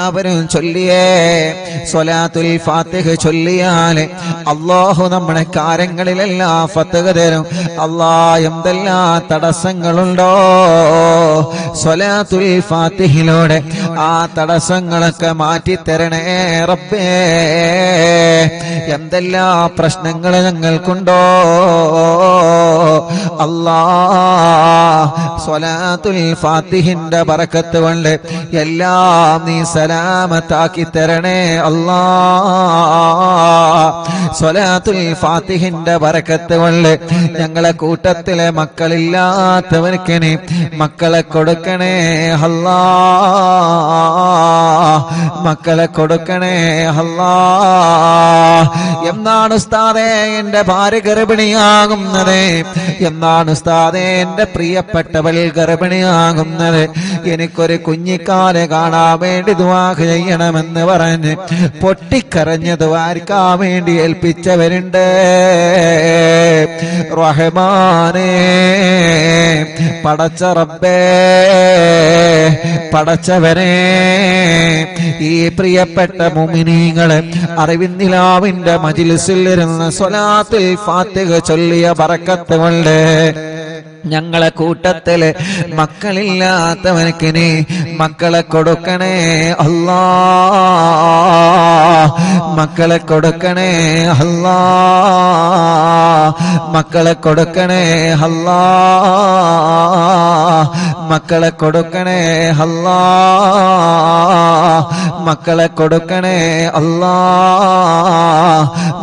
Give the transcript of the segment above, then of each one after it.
അവരും ചൊല്ലിയേ. സ്വലാത്തുൽ ഫാത്തിഹ ചൊല്ലിയാൽ അല്ലാഹു നമ്മുടെ കാര്യങ്ങളിലെല്ലാം ഫത്ഹ് തരും. എന്തെല്ലാം തടസ്സങ്ങളുണ്ടോ സ്വലാത്തുൽ ഫാത്തിഹിലൂടെ ആ തടസ്സങ്ങളൊക്കെ മാറ്റിത്തരണേ റബ്ബേ. എന്തെല്ലാം പ്രശ്നങ്ങൾ ഞങ്ങൾക്കുണ്ടോ സ്വലാത്തുൽ ഫാത്തിഹിന്റെ ബറക്കത്ത് കൊണ്ട് എല്ലാം നീ സലാമത്താക്കി തരണേ സ്വലാത്തുൽ ഫാത്തിഹിന്റെ ബറക്കത്ത് കൊണ്ട് ഞങ്ങളെ കൂട്ടത്തിലെ മക്കളില്ലാത്തവർക്ക് നീ മക്കളെ കൊടുക്കണേ മക്കളെ കൊടുക്കണേ എന്നാണ് ഉസ്താദേ എന്റെ ഭാര്യ ഗർഭിണിയാകുന്നത്? എന്നാണ് ഉസ്താദേ എന്റെ പ്രിയപ്പെട്ടവൾ ഗർഭിണിയാകുന്നത്? എനിക്കൊരു കുഞ്ഞിക്കാലെ കാണാൻ വേണ്ടി ദുആ ചെയ്യണമെന്ന് പറഞ്ഞ് പൊട്ടിക്കരഞ്ഞ് ദുആർക്കാൻ വേണ്ടി ഏൽപ്പിച്ചവരുണ്ട്. റഹ്മാനേ, പടച്ച റബ്ബേ, പടച്ചവനെ, ഈ പ്രിയപ്പെട്ട മുഅ്മിനീങ്ങളെ അറിവിന്നിലാവിന്റെ മജ്ലിസിൽ ഇരുന്ന് സ്വലാത്തുൽ ഫാത്തിഹ ചൊല്ലിയ ബറക്കത്ത് കൊണ്ട് ഞങ്ങളെ കൂട്ടത്തില് മക്കളില്ലാത്തവനക്ക് നീ മക്കളെ കൊടുക്കണേ മക്കളെ കൊടുക്കണേ മക്കളെ കൊടുക്കണേ മക്കളെ കൊടുക്കണേ മക്കളെ കൊടുക്കണേ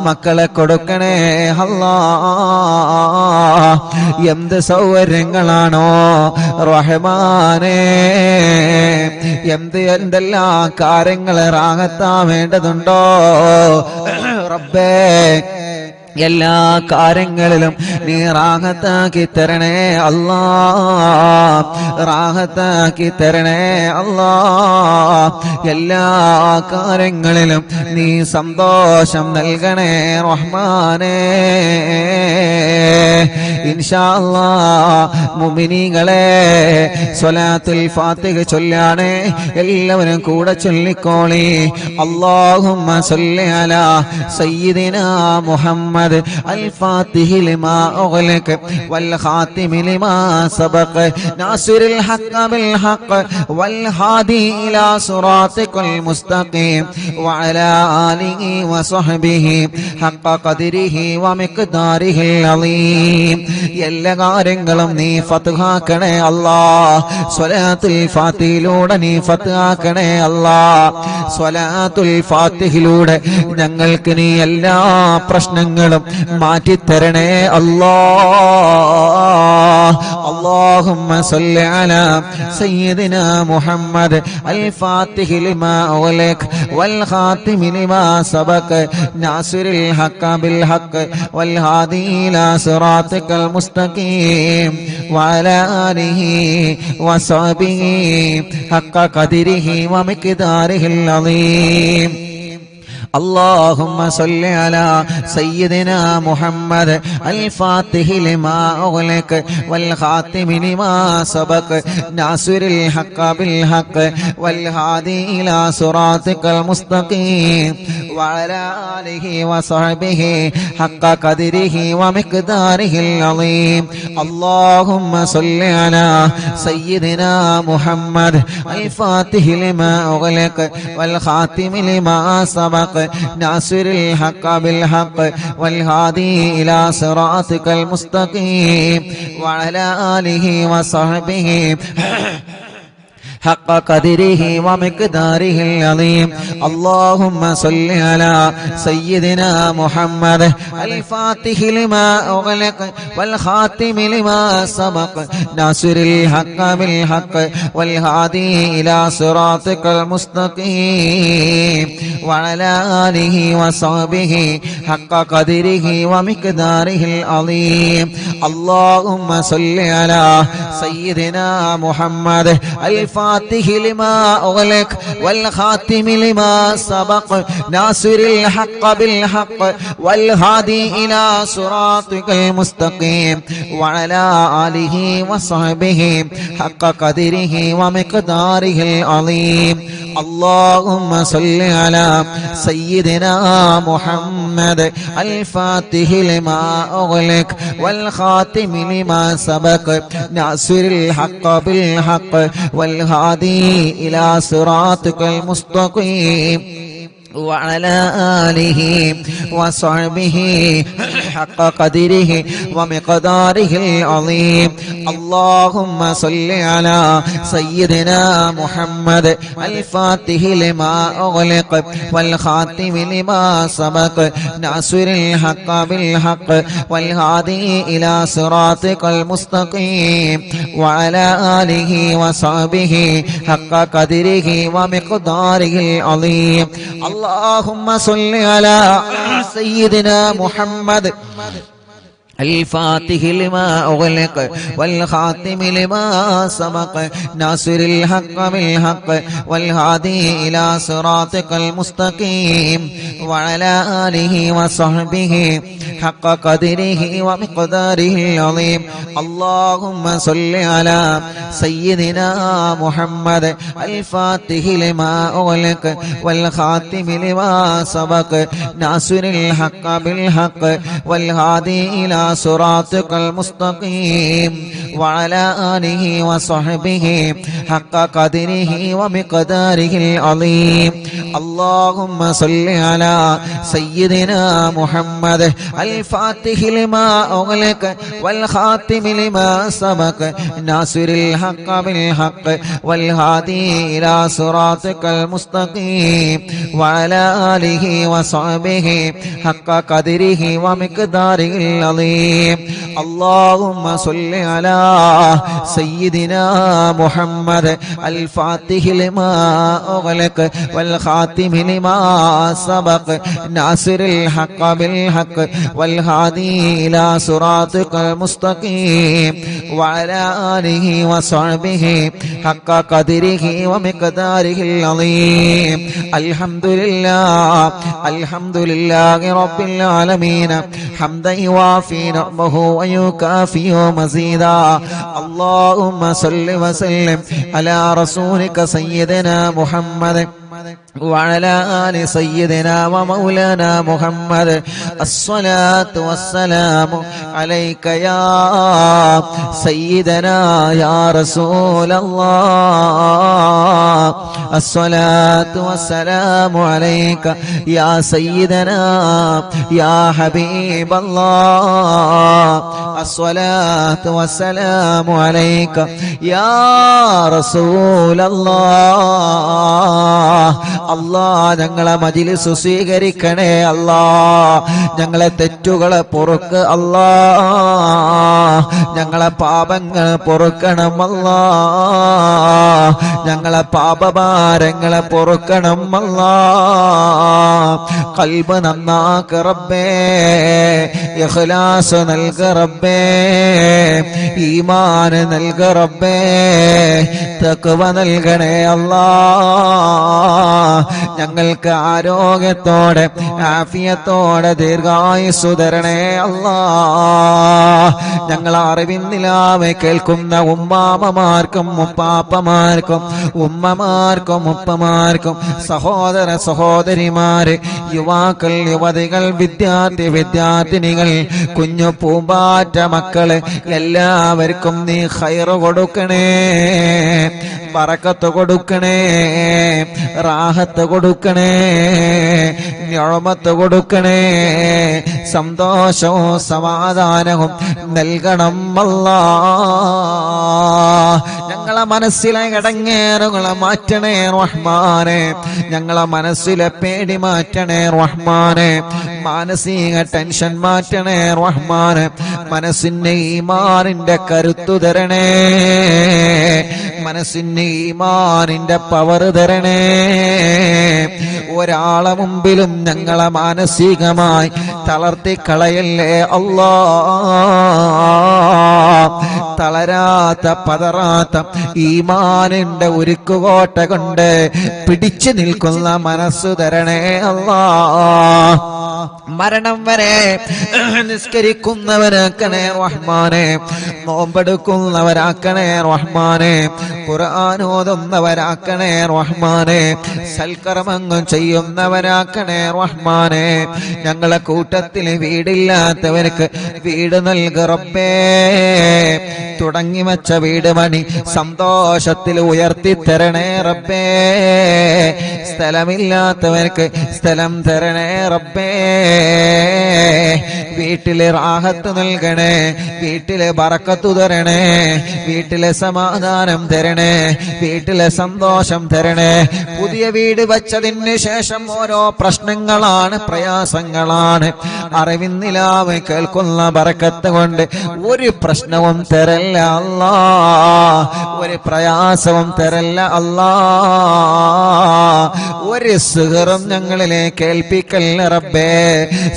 മക്കളെ കൊടുക്കണേ എന്ത് സൗകര്യങ്ങളാണോ റഹ്മാനേ, എന്തെല്ലാം കാര്യങ്ങൾ റാഹത്താൻ വേണ്ടതുണ്ടോ റബ്ബേ, എല്ലാ കാര്യങ്ങളിലും നീ റാഹത്താക്കി തരണേ റാഹത്താക്കി തരണേ എല്ലാ കാര്യങ്ങളിലും നീ സന്തോഷം നൽകണേ റഹ്മാനേ. ഇൻഷാ അല്ലാഹ് മുഅ്മിനീങ്ങളെ സ്വലാത്തുൽ ഫാത്തിഹ ചൊല്ലാണ് എല്ലാവരും കൂടെ ചൊല്ലിക്കോളി. അല്ലാഹുമ്മ സ്വല്ലി അലാ സയ്യിദിനാ മുഹമ്മദ് الفاتح لما أغلق والخاتم لما سبق ناصر الحق بالحق والهادي إلى صراطك المستقيم وعلى آله وصحبه حق قدره ومقداره العظيم. എല്ലാ കാര്യങ്ങളും നീ ഫത്ഹാക്കണേ സ്വലാത്തുൽ ഫാത്തിഹിലൂടെ നീ ഫത്ഹാക്കണേ സ്വലാത്തുൽ ഫാത്തിഹിലൂടെ ഞങ്ങൾക്ക് നീ എല്ലാ പ്രശ്നങ്ങളും മാറ്റിത്തരണേ اللهم صل على سيدنا محمد الفاتح لما أغلق والخاتم لما سبق ناصر الحق بالحق والهادي إلى صراطك المستقيم وعلى آله وصحبه حق قدره ومقداره العظيم. اللهم صل على سيدنا محمد الفاتح لما أغلق والخاتم لما سبق ناصر الحق بالحق والهادي إلى صراطك المستقيم وعلى آله وصحبه حق قدره ومقداره العظيم. اللهم صل على سيدنا محمد الفاتح لما أغلق والخاتم لما سبق ناصر الحق بالحق والهادي إلى صراطك المستقيم وعلى آله وصحبه حق قدره ومقداره العظيم. اللهم صل على سيدنا محمد الفاتح لما أغلق والخاتم لما سبق ناصر الحق بالحق والهادي إلى صراطك المستقيم وعلى آله وصحبه حق قدره ومقداره العظيم. اللهم صل على سيدنا محمد الفاتح لما أغلق والخاتم لما سبق ناصر الحق بالحق والهادي إلى صراطك المستقيم وعلى آله وصحبه حق قدره ومقداره العظيم اللهم صل على سيدنا محمد الفاتح لما أغلق والخاتم لما سبق ناصر الحق بالحق والهادي إلى صراطك المستقيم وعلى آله وصحبه حق قدره ومقداره العظيم اللهم صل على سيدنا محمد الفاتح لما أغلق والخاتم لما سبق ناصر الحق بالحق والهادي إلى صراطك المستقيم وعلى آله وصحبه حق قدره ومقداره العظيم اللهم صل على سيدنا محمد الفاتح لما أغلق والخاتم لما سبق ناصر الحق بالحق والهادي إلى صراطك المستقيم وعلى آله وصحبه حق قدره ومقداره العظيم اللهم صل على سيدنا محمد الفاتح لما أغلق والخاتم لما سبق ناصر الحق بالحق والهادي إلى صراطك المستقيم وعلى آله وصحبه حق قدره ومقداره العظيم اللهم صل على سيدنا محمد الفاتح لما أغلق والخاتم لما سبق ناصر الحق بالحق والهادي إلى صراطك المستقيم وعلى آله وصحبه حق قدره ومقداره العظيم اللهم صل على سيدنا محمد الفاتح لما أغلق والخاتم لما سبق ناصر الحق بالحق والهادي إلى صراطك المستقيم وعلى آله وصحبه حق قدره ومقداره العظيم الحمد لله رب العالمين حمدا يوافي نعمه ويكافئ مزيدا اللهم صل وسلم على رسولك سيدنا محمد وعلى آل سيدنا ومولانا محمد الصلاة والسلام عليك يا سيدنا يا رسول الله الصلاة والسلام عليك يا سيدنا يا حبيب الله الصلاة والسلام عليك يا رسول الله അല്ലാഹ് ഞങ്ങളെ മജ്‌ലിസ് സ്വീകരിക്കണേ അല്ലാഹ് ഞങ്ങളെ തെറ്റുകളെ പൊറുക്ക് അല്ലാഹ് ഞങ്ങളെ പാപങ്ങൾ പൊറുക്കണം അല്ലാഹ് ഞങ്ങളെ പാപഭാരങ്ങളെ പൊറുക്കണം അല്ലാഹ് ഖൽബ് നന്നാക്ക് റബ്ബേ ഇഖ്ലാസ് നൽക റബ്ബേ ഈമാൻ നൽക റബ്ബേ തഖ്വ നൽകണേ അല്ലാഹ് ഞങ്ങൾക്ക് ആരോഗ്യത്തോടെ ആഫിയത്തോടെ ദീർഘായുസ്സു തരണേ അല്ലാഹ് ഞങ്ങൾ അറിവിന്നിലാവെ കേൾക്കുന്ന ഉമ്മാമമാർക്കും ഉപ്പാപ്പമാർക്കും ഉമ്മമാർക്കും ഉപ്പമാർക്കും സഹോദര സഹോദരിമാര് യുവാക്കൾ യുവതികൾ വിദ്യാർത്ഥിനികൾ കുഞ്ഞു പൂമ്പാറ്റ മക്കള് എല്ലാവർക്കും നീ ഖൈറ് കൊടുക്കണേ ബറക്കത്ത് കൊടുക്കണേ റാഹത്ത് കൊടുക്കണേ നിഅമത്ത് കൊടുക്കണേ സന്തോഷവും സമാധാനവും നൽകണം അല്ലാഹ് ഞങ്ങളെ മനസ്സിലെ ഇടങ്ങേറുകളെ മാറ്റണേ റഹ്മാനെ ഞങ്ങളെ മനസ്സിലെ പേടി മാറ്റണേ റഹ്മാനെ മാനസിക ടെൻഷൻ മാറ്റണേ റഹ്മാനെ. മനസ്സിന് ഈമാനിന്റെ കരുത്തു തരണേ, മനസ്സിന് ഈമാനിന്റെ പവർ തരണേ. ഒരാളെ മുമ്പിലും ഞങ്ങളെ മാനസികമായി തളർത്തി കളയല്ലേ അല്ലാ. തളരാത്ത പതറാത്ത ഈമാനിന്റെ ഉരുക്കുകോട്ട കൊണ്ട് പിടിച്ചു നിൽക്കുന്ന മനസ്സു തരണേ അല്ലാ. മരണം വരെ നിസ്കരിക്കുന്നവരാക്കണേ റഹ്മാനെ, നോമ്പെടുക്കുന്നവരാക്കണേ റഹ്മാനെ, ഖുർആൻ ഓതുന്നവരാക്കണേ റഹ്മാനെ, സൽക്കർമ്മങ്ങൾ ചെയ്യുന്നവരാക്കണേ റഹ്മാനെ. ഞങ്ങളെ കൂട്ടത്തിൽ വീടില്ലാത്തവർക്ക് വീട് നൽക റബ്ബേ. തുടങ്ങി വച്ച വീട് പണി സന്തോഷത്തിൽ ഉയർത്തി തരണേ റബ്ബേ. സ്ഥലമില്ലാത്തവർക്ക് സ്ഥലം തരണേ റബ്ബേ. വീട്ടിലെ റാഹത്ത് നൽകണേ, വീട്ടിലെ ബറക്കത്ത് തരണേ, വീട്ടിലെ സമാധാനം തരണേ, വീട്ടിലെ സന്തോഷം തരണേ. പുതിയ വീട് വച്ചതിന് ശേഷം ഓരോ പ്രശ്നങ്ങളാണ്, പ്രയാസങ്ങളാണ്. അറിവിന്നിലാവ് കേൾക്കുന്ന ബറക്കത്ത് കൊണ്ട് ഒരു പ്രശ്നവും തരല്ല അല്ലാ, ഒരു പ്രയാസവും തരല്ല അല്ലാ. ഒരു സിഹറും ഞങ്ങളിലേക്ക് ഏൽപ്പിക്കല്ല റബ്ബേ.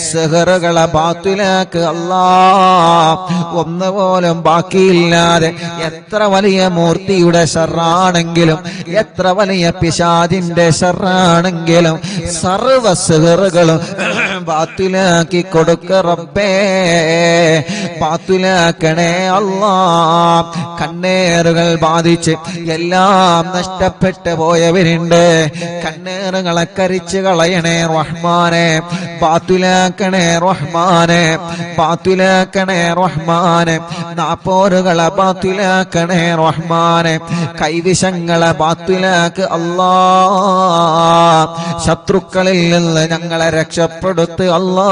സിഹറുകളെ ബാത്തിലാക്ക് അല്ലാ. ഒന്നുപോലും ബാക്കിയില്ലാതെ എത്ര വലിയ മൂർത്തിയുടെ ശർറാണെങ്കിലും, എത്ര വലിയ പിശാചിന്റെ ശർറാണെങ്കിലും സർവ്വ സിഹറുകളും ബാത്തിലാക്കി കൊടുക്ക റബ്ബേ. ബാത്തിലാക്കണേ അല്ലാ. കണ്ണേറുകൾ ബാധിച്ച് എല്ലാം നഷ്ടപ്പെട്ടു പോയവരുണ്ട്. കണ്ണേറുകളെ കരിച്ചു കളയണേ റഹ്മാനെ. ബാത്തിലാക്കണേ റഹ്മാനെ, ബാത്തിലാക്കണേ റഹ്മാനെ. നാപ്പോരുകളെ ബാത്തിലാക്കണേ റഹ്മാനെ. കൈവിഷങ്ങളെ ബാത്തിലാക്ക് അല്ലാ. ശത്രുക്കളിൽ നിന്ന് ഞങ്ങളെ രക്ഷപ്പെടുത്ത് അല്ലാ.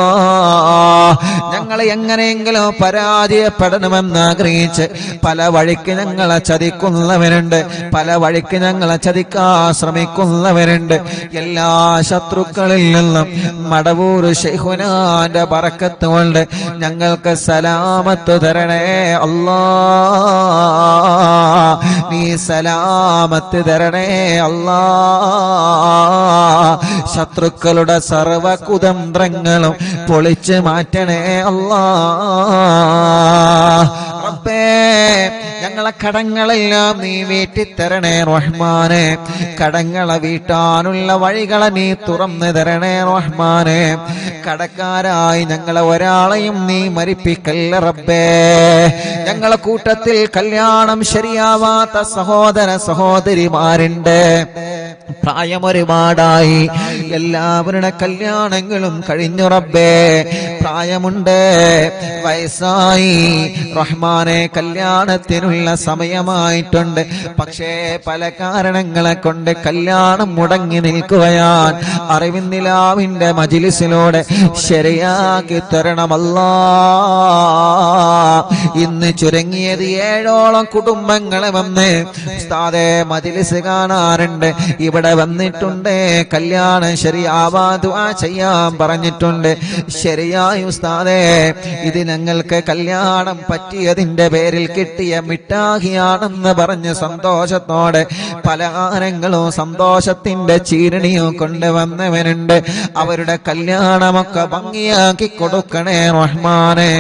ഞങ്ങളെ എങ്ങനെയെങ്കിലും പരാജയപ്പെടണമെന്ന് ആഗ്രഹിച്ച് പല വഴിക്ക് ഞങ്ങളെ ചതിക്കുന്നവരുണ്ട്, പല വഴിക്ക് ഞങ്ങളെ ചതിക്കാൻ ശ്രമിക്കുന്നവരുണ്ട്. എല്ലാ ശത്രുക്കളിൽ നിന്നും മടവൂർ ശൈഖുനാന്റെ ബറക്കത്ത് കൊണ്ട് ഞങ്ങൾക്ക് സലാമത്ത് തരണേ അല്ലാ. നീ സലാമത്ത് തരണേ അല്ലാ. ശത്രുക്കളുടെ സർവ കുതന്ത്രങ്ങളും പൊളിച്ച് മാറ്റണേ അല്ലാ. റബ്ബേ, ഞങ്ങളെ കടങ്ങളെല്ലാം നീ വീട്ടിത്തരണേ റഹ്മാനെ. കടങ്ങളെ വീട്ടാനുള്ള വഴികളെ നീ തുറന്നു തരണേ റഹ്മാനെ. കടക്കാരായി ഞങ്ങളെ ഒരാളെയും നീ മരിപ്പിക്കല്ല റബ്ബേ. ഞങ്ങളെ കൂട്ടത്തിൽ കല്യാണം ശരിയാവാത്ത സഹോദര സഹോദരിമാരുണ്ട്. പ്രായം ഒരുപാടായി, എല്ലാവരുടെ കല്യാണങ്ങളും കഴിഞ്ഞു റബ്ബേ. പ്രായമുണ്ട്, വയസ്സായി റഹ്മാനെ, കല്യാണത്തിനുള്ള സമയമായിട്ടുണ്ട്. പക്ഷേ പല കാരണങ്ങളെ കൊണ്ട് കല്യാണം മുടങ്ങി നിൽക്കുകയാണ്. അറിവിന്നിലാവിന്റെ മജ്‌ലിസിലൂടെ ശരിയാക്കി തരണമല്ലാ. ഇന്ന് ചുരുങ്ങിയത് 7ഓളം കുടുംബങ്ങളെ വന്ന് ഉസ്താദേ മജ്‌ലിസ് കാണാറുണ്ട്, ഇവിടെ വന്നിട്ടുണ്ട്, കല്യാണം ശരിയാവാ ദുആ ചെയ്യാൻ പറഞ്ഞിട്ടുണ്ട്. ശരിയായി ഉസ്താദേ, ഇത് ഞങ്ങൾക്ക് കല്യാണം പറ്റിയതിന്റെ പേരിൽ കിട്ടിയ മിഠായിയാണെന്ന് പറഞ്ഞ് സന്തോഷത്തോടെ പലഹാരങ്ങളും സന്തോഷത്തിന്റെ ചീരണിയും കൊണ്ടുവന്നവനുണ്ട്. അവരുടെ കല്യാണമൊക്കെ ഭംഗിയാക്കി കൊടുക്കണേ റഹ്മാനെ.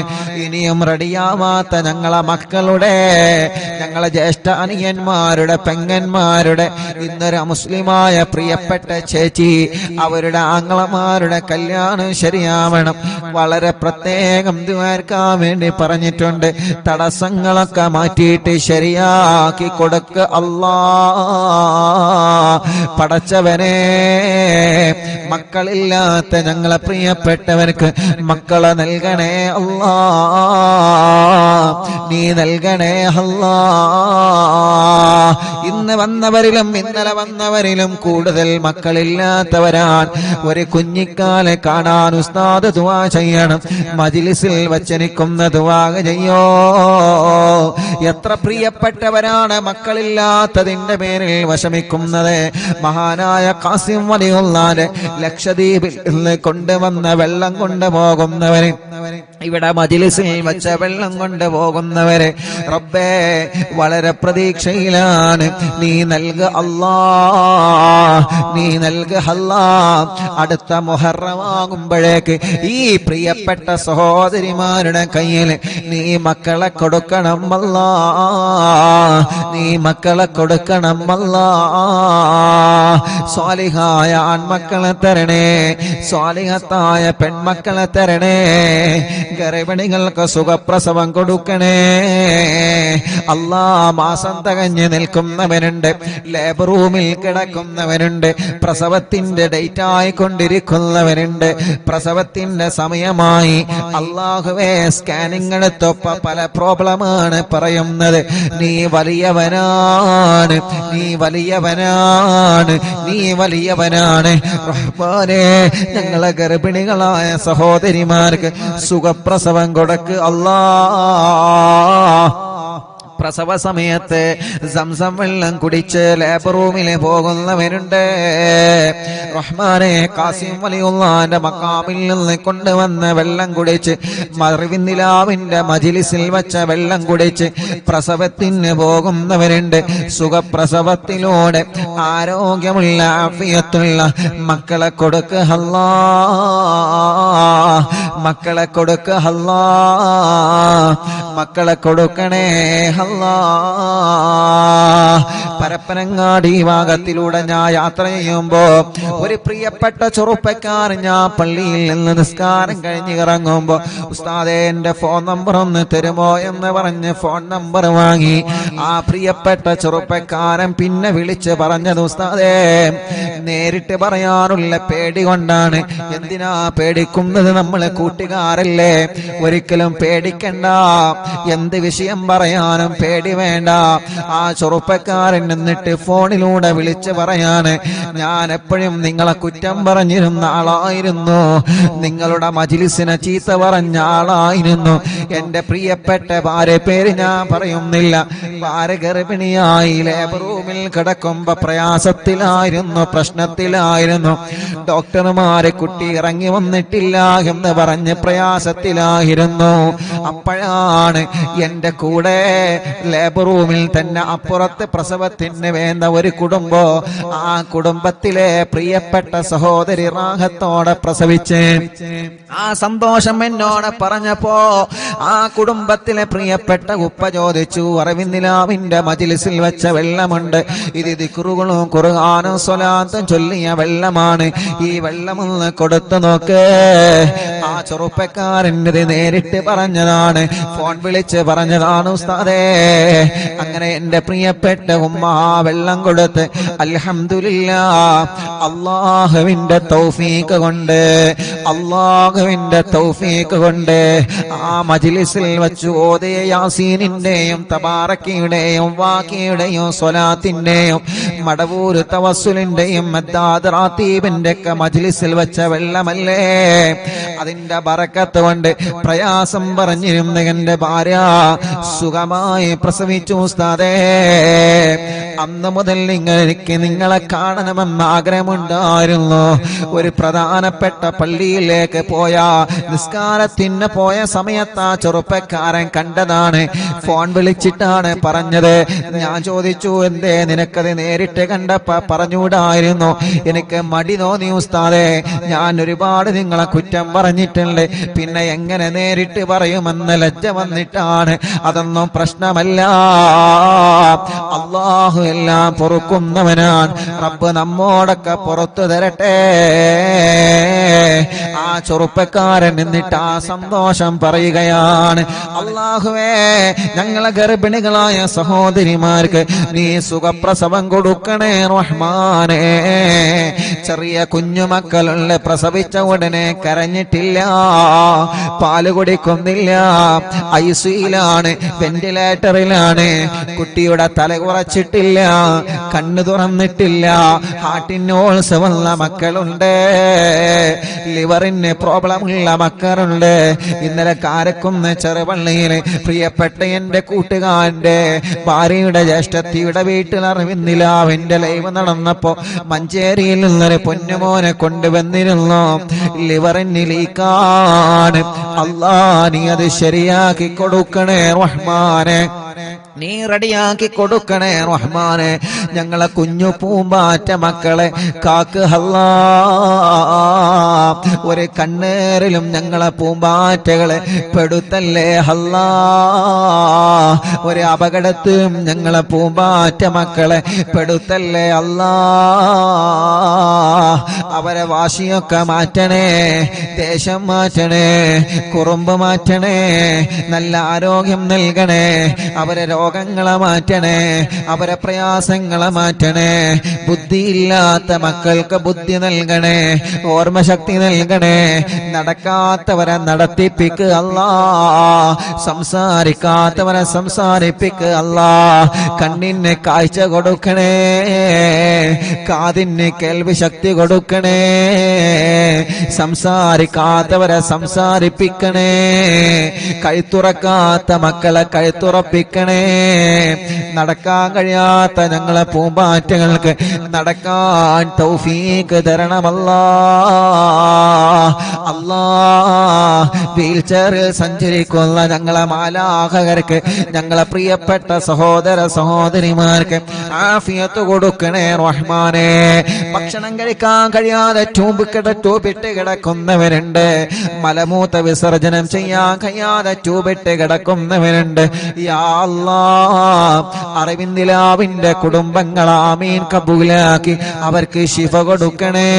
ഇനിയും റെഡിയാവാത്ത ഞങ്ങളെ മക്കളുടെ, ഞങ്ങളെ ജ്യേഷ്ഠ അനിയന്മാരുടെ, പെങ്ങന്മാരുടെ, ഇന്നൊരു മുസ്ലിമായ പ്രിയപ്പെട്ട ചേച്ചി, അവരുടെ ആങ്ങളമാരുടെ കല്യാണം ശരിയാവണം. വളരെ പ്രത്യേകം ദുആർക്കാൻ വേണ്ടി പറഞ്ഞിട്ടുണ്ട്. തടസ്സങ്ങളൊക്കെ മാറ്റിയിട്ട് ശരിയാക്കി കൊടുക്ക അല്ലാ. പടച്ചവനെ, മക്കളില്ലാത്ത ഞങ്ങളെ പ്രിയപ്പെട്ടവർക്ക് മക്കളെ നൽകണേ അല്ലാ. നീ നൽകണേ അല്ലാ. ഇന്ന് വന്നവരിലും ഇന്നലെ വന്നവരിലും കൂടുതൽ മക്കളില്ലാത്തവരാൻ ഒരു കുഞ്ഞിക്കാലെ കാണാൻ ഉസ്താദ് ദുആ ചെയ്യണം. മജ്ലിസിൽ വച്ചനിക്കുന്ന ദുആ ചെയ്യോ. എത്ര പ്രിയപ്പെട്ടവരാണ് മക്കളില്ലാത്തതിന്റെ പേരിൽ വിഷമിക്കുന്നത്. മഹാനായ ഖാസിം വലിയുള്ളാന്റെ ലക്ഷദ്വീപിൽ നിന്ന് കൊണ്ടുവന്ന വെള്ളം കൊണ്ടുപോകുന്നവര്, ഇവിടെ മജ്ലിസിൽ വെച്ച വെള്ളം കൊണ്ടുപോകുന്നവര് റബ്ബേ വളരെ പ്രതീക്ഷയിലാണ്. നീ നൽകുക അല്ലാ, നീ നൽകുക അല്ലാ. അടുത്ത മുഹറമാകുമ്പോഴേക്ക് ഈ പ്രിയപ്പെട്ട സഹോദരിമാരുടെ കയ്യിൽ നീ മക്കളെ കൊടുക്കണം അല്ലാ, നീ മക്കളെ കൊടുക്കണം അല്ലാ. സ്വാലിഹായ ആൺമക്കളെ തരണേ, സ്വാലിഹത്തായ പെൺമക്കളെ തരണേ. ഗർഭിണികൾക്ക് സുഖപ്രസവം കൊടുക്കണേ അല്ലാ. മാസം തികഞ്ഞ് നിൽക്കുന്നവനുണ്ട്, ലേബർ റൂമിൽ കിടക്കുന്നവനുണ്ട്, പ്രസവത്തിന്റെ ഡേറ്റ് ആയിക്കൊണ്ടിരിക്കുന്നവനുണ്ട്, പ്രസവത്തിന്റെ സമയമായി. അല്ലാഹുവേ, സ്കാനിങ് എടുത്തപ്പോ പല പ്രോബ്ലമാണ് പറയുന്നത്. നീ വലിയവനാണ്, നീ വലിയവനാണ്, നീ വലിയവനാണ് റഹ്മാനേ. ഞങ്ങളെ ഗർഭിണികളായ സഹോദരിമാർക്ക് സുഖപ്രസവം കൊടുക്ക് അല്ലാ. പ്രസവ സമയത്ത് സംസം വെള്ളം കുടിച്ച് ലേബർ റൂമിൽ പോകുന്നവരുണ്ട് റഹ്മാനെ. ഖാസിം വലിയുള്ളാന്റെ മഖാമിൽ നിന്ന് കൊണ്ടുവന്ന വെള്ളം കുടിച്ച്, മറിവിന്ദിലാവിന്റെ മജ്ലിസിൽ വെച്ച വെള്ളം കുടിച്ച് പ്രസവത്തിന് പോകുന്നവരുണ്ട്. സുഖപ്രസവത്തിലൂടെ ആരോഗ്യമുള്ള ആഫിയത്തുള്ള മക്കളെ കൊടുക്കുക അല്ലാ, മക്കളെ കൊടുക്കുക അല്ലാ, മക്കളെ കൊടുക്കണേ അല്ലാ. പരപ്പനങ്ങാടി ഭാഗത്തിലൂടെ ഞാൻ യാത്ര ചെയ്യുമ്പോ ഒരു പ്രിയപ്പെട്ട ചെറുപ്പക്കാരൻ, ഞാൻ പള്ളിയിൽ നിന്ന് നിസ്കാരം കഴിഞ്ഞ് ഇറങ്ങുമ്പോ, ഉസ്താദേ എന്റെ ഫോൺ നമ്പർ ഒന്ന് തരുമോ എന്ന് പറഞ്ഞ് ഫോൺ നമ്പർ വാങ്ങി. ആ പ്രിയപ്പെട്ട ചെറുപ്പക്കാരൻ പിന്നെ വിളിച്ച് പറഞ്ഞത്, ഉസ്താദേ നേരിട്ട് പറയാനുള്ള പേടി കൊണ്ടാണ്. എന്തിനാ പേടിക്കുന്നത്? നമ്മളെ കൂട്ടുകാരല്ലേ, ഒരിക്കലും പേടിക്കണ്ട. എന്ത് വിഷയം പറയാനും പേടി വേണ്ട. ആ ചെറുപ്പക്കാരൻ എന്നിട്ട് ഫോണിലൂടെ വിളിച്ച് പറയാണ്, ഞാൻ എപ്പോഴും നിങ്ങളെ കുറ്റം പറഞ്ഞിരുന്ന ആളായിരുന്നു, നിങ്ങളുടെ മജ്ലിസിനെ ചീത്ത പറഞ്ഞ ആളായിരുന്നു. എന്റെ പ്രിയപ്പെട്ട ഭാര്യ പേര് ഞാൻ പറയുന്നില്ല, ഭാര്യ ഗർഭിണിയായി ലേബർ റൂമിൽ കിടക്കുമ്പോ പ്രയാസത്തിലായിരുന്നു, പ്രശ്നത്തിലായിരുന്നു. ഡോക്ടർമാരെ കുട്ടി ഇറങ്ങി വന്നിട്ടില്ല എന്ന് പറഞ്ഞ് പ്രയാസത്തിലായിരുന്നു. അപ്പോഴാണ് എന്റെ കൂടെ ലേബർ റൂമിൽ തന്നെ അപ്പുറത്ത് പ്രസവത്തിന് വേണ്ട ഒരു കുടുംബം, ആ കുടുംബത്തിലെ പ്രിയപ്പെട്ട സഹോദരി റാഹത്തോടെ പ്രസവിച്ച് ആ സന്തോഷം എന്നോട് പറഞ്ഞപ്പോ ആ കുടുംബത്തിലെ പ്രിയപ്പെട്ട ഉപ്പ ചോദിച്ചു, അറിവിന്ദിലാവിന്റെ മജ്ലിസിൽ വെച്ച വെള്ളമുണ്ട്, ഇത് ദിക്റുകളും ഖുർആനും സ്വലാത്തും ചൊല്ലിയ വെള്ളമാണ്, ഈ വെള്ളമൊന്ന് കൊടുത്തു നോക്ക്. ആ ചെറുപ്പക്കാരൻ്റെ നേരിട്ട് പറഞ്ഞതാണ്, ഫോൺ വിളിച്ച് പറഞ്ഞതാണ് ഉസ്താദേ. അങ്ങനെ എന്റെ പ്രിയപ്പെട്ട ഉമ്മ വെള്ളം കൊടുത്ത് അൽഹംദുലില്ലാഹ്, അല്ലാഹുവിന്റെ തൗഫീഖ് കൊണ്ട്, അല്ലാഹുവിന്റെ തൗഫീഖ് കൊണ്ട് ആ മജ്ലിസിൽ വെച്ച് ഓതിയ യാസീനിന്റെയും തബാറക്കയുടെയും വാക്കിയുടെയും സ്വലാത്തിന്റെയും മടവൂർ തവസ്സുലിന്റെയും മദ്ദാദ് റാത്തീബിന്റെ ഒക്കെ മജ്ലിസിൽ വെച്ച വെള്ളമല്ലേ. അതിന്റെ ബറക്കത്ത് കൊണ്ട് പ്രയാസം പറഞ്ഞിരുന്ന എന്റെ ഭാര്യ സുഖമായി പ്രസവിച്ചു ഉസ്താദേ. അന്ന് മുതൽ എനിക്ക് നിങ്ങളെ കാണണമെന്ന് ആഗ്രഹമുണ്ടായിരുന്നു. ഒരു പ്രധാനപ്പെട്ട പള്ളിയിലേക്ക് പോയ നിസ്കാരത്തിന് പോയ സമയത്ത് ആ ചെറുപ്പക്കാരൻ കണ്ടതാണ്, ഫോൺ വിളിച്ചിട്ടാണ് പറഞ്ഞത്. ഞാൻ ചോദിച്ചു, എന്തേ നിനക്കത് നേരിട്ട് കണ്ടപ്പോ പറഞ്ഞുകൂടായിരുന്നു? എനിക്ക് മടി തോന്നി ഉസ്താദേ, ഞാൻ ഒരുപാട് നിങ്ങളെ കുറ്റം പറഞ്ഞിട്ടുണ്ട്, പിന്നെ എങ്ങനെ നേരിട്ട് പറയുമെന്ന് ലജ്ജ വന്നിട്ടാണ്. അതൊന്നും പ്രശ്നമല്ല, അല്ലാഹു എല്ലാം പൊറുക്കുന്നവനാണ്. റബ്ബ് നമ്മോടൊക്കെ പുറത്തു തരട്ടെ. ആ ചെറുപ്പക്കാരൻ എന്നിട്ട് ആ സന്തോഷം പറയുകയാണ്, അല്ലാഹുവേ ഞങ്ങളെ ഗർഭിണികളായ സഹോദരിമാർക്ക് നീ സുഖപ്രസവം കൊടുക്ക കൊടുക്കണേ റഹ്മാനേ. ചെറിയ കുഞ്ഞുമക്കളുള്ള പ്രസവിച്ച ഉടനെ കരഞ്ഞിട്ടില്ല, പാല് കുടിക്കുന്നില്ല, ഐസിയിലാണ്, വെന്റിലേറ്ററിലാണ്, കുട്ടിയുടെ തല കുറച്ചിട്ടില്ല, കണ്ണു തുറന്നിട്ടില്ല, ഹാർട്ടിനോൾസ് വന്ന മക്കളുണ്ട്, ലിവറിന് പ്രോബ്ലം ഉള്ള മക്കളുണ്ട്. ഇന്നലെ കാരക്കുന്ന് ചെറുപള്ളിയിൽ പ്രിയപ്പെട്ട എന്റെ കൂട്ടുകാരന്റെ ഭാര്യയുടെ ജ്യേഷ്ഠത്തിയുടെ വീട്ടിൽ അറിവിന്നിലാവിന്റെ ലൈവ് നടന്നപ്പോ മഞ്ചേരിയിൽ നിന്നൊരു പൊന്നുമോനെ കൊണ്ടുവന്നിരുന്നു. ലിവറിന് ലീക്കാണ്. അല്ലാ, നീ അത് ശരിയാക്കി കൊടുക്കണേ റഹ്മാനെ, നീ റെഡിയാക്കി കൊടുക്കണേ റഹ്മാനെ. ഞങ്ങളെ കുഞ്ഞു പൂമ്പാറ്റ മക്കളെ കാക്ക് അല്ലാ. ഒരു കണ്ണേറിലും ഞങ്ങളെ പൂമ്പാറ്റകളെ പെടുത്തല്ലേ അല്ലാ. ഒരു അപകടത്തിലും ഞങ്ങളെ പൂമ്പാറ്റ മക്കളെ പെടുത്തല്ലേ അല്ലാ. അവരെ വാശിയൊക്കെ മാറ്റണേ, ദേശം മാറ്റണേ, കുറുമ്പ് മാറ്റണേ, നല്ല ആരോഗ്യം നൽകണേ, അവരെ രോഗങ്ങളെ മാറ്റണേ, അവരെ പ്രയാസങ്ങളെ മാറ്റണേ. ബുദ്ധിയില്ലാത്ത മക്കൾക്ക് ബുദ്ധി നൽകണേ, ഓർമ്മശക്തി നൽകണേ. നടക്കാത്തവരെ നടത്തിപ്പിക്ക് അല്ലാ, സംസാരിക്കാത്തവരെ സംസാരിപ്പിക്ക് അല്ലാ. കണ്ണിന് കാഴ്ച കൊടുക്കണേ, കാതിന് കേൾവി ശക്തി കൊടുക്കണേ, സംസാരിക്കാത്തവരെ സംസാരിപ്പിക്കണേ, കഴുത്തുറക്കാത്ത മക്കളെ കഴുത്തുറപ്പിക്കണേ. നടക്കാൻ കഴിയാത്ത ഞങ്ങളെ പൂമ്പാറ്റകൾക്ക് നടക്കാൻ തൗഫീഖ് തരണമല്ലാ. അല്ലാ, വീൽ ചെയറിൽ സഞ്ചരിക്കുന്ന ഞങ്ങളെ മാലാഖകർക്ക്, ഞങ്ങളെ പ്രിയപ്പെട്ട സഹോദര സഹോദരിമാർക്ക് ആഫിയത്ത് കൊടുക്കണേ റഹ്മാനെ. ഭക്ഷണം കഴിക്കാൻ കഴിയാതെ ട്യൂബിട്ട് കിടക്കുന്നവരുണ്ട്, മലമൂത്ര വിസർജനം ചെയ്യാൻ കഴിയാതെ ട്യൂബിട്ട് കിടക്കുന്നവരുണ്ട്. യാ അല്ലാഹ്, അറിവിന്ദിലാവിന്റെ കുടുംബങ്ങൾ ആമീൻ കബൂലാക്കി അവർക്ക് ശിഫ കൊടുക്കണേ.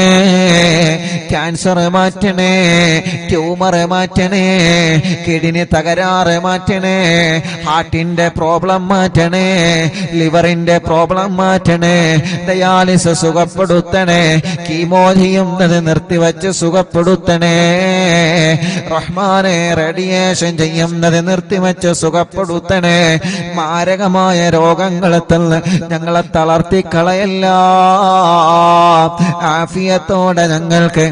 ക്യാൻസർ മാറ്റണേ, ട്യൂമർ മാറ്റണേ, കിഡ്നി തകരാറ് മാറ്റണേ, ഹാർട്ടിന്റെ പ്രോബ്ലം മാറ്റണേ, ലിവറിന്റെ പ്രോബ്ലം മാറ്റണേ, ഡയാലിസിസ് സുഖപ്പെടുത്തണേ, കീമോ ചെയ്യുന്നത് നിർത്തിവെച്ച് സുഖപ്പെടുത്തണേ റഹ്മാനെ. റേഡിയേഷൻ ചെയ്യുന്നത് നിർത്തിവെച്ച് സുഖപ്പെടുത്തണേ. മാരകമായ രോഗങ്ങളെ തന്ന് ഞങ്ങളെ തളർത്തിക്കളയല്ല. ആഫിയത്തോടെ ഞങ്ങൾക്ക്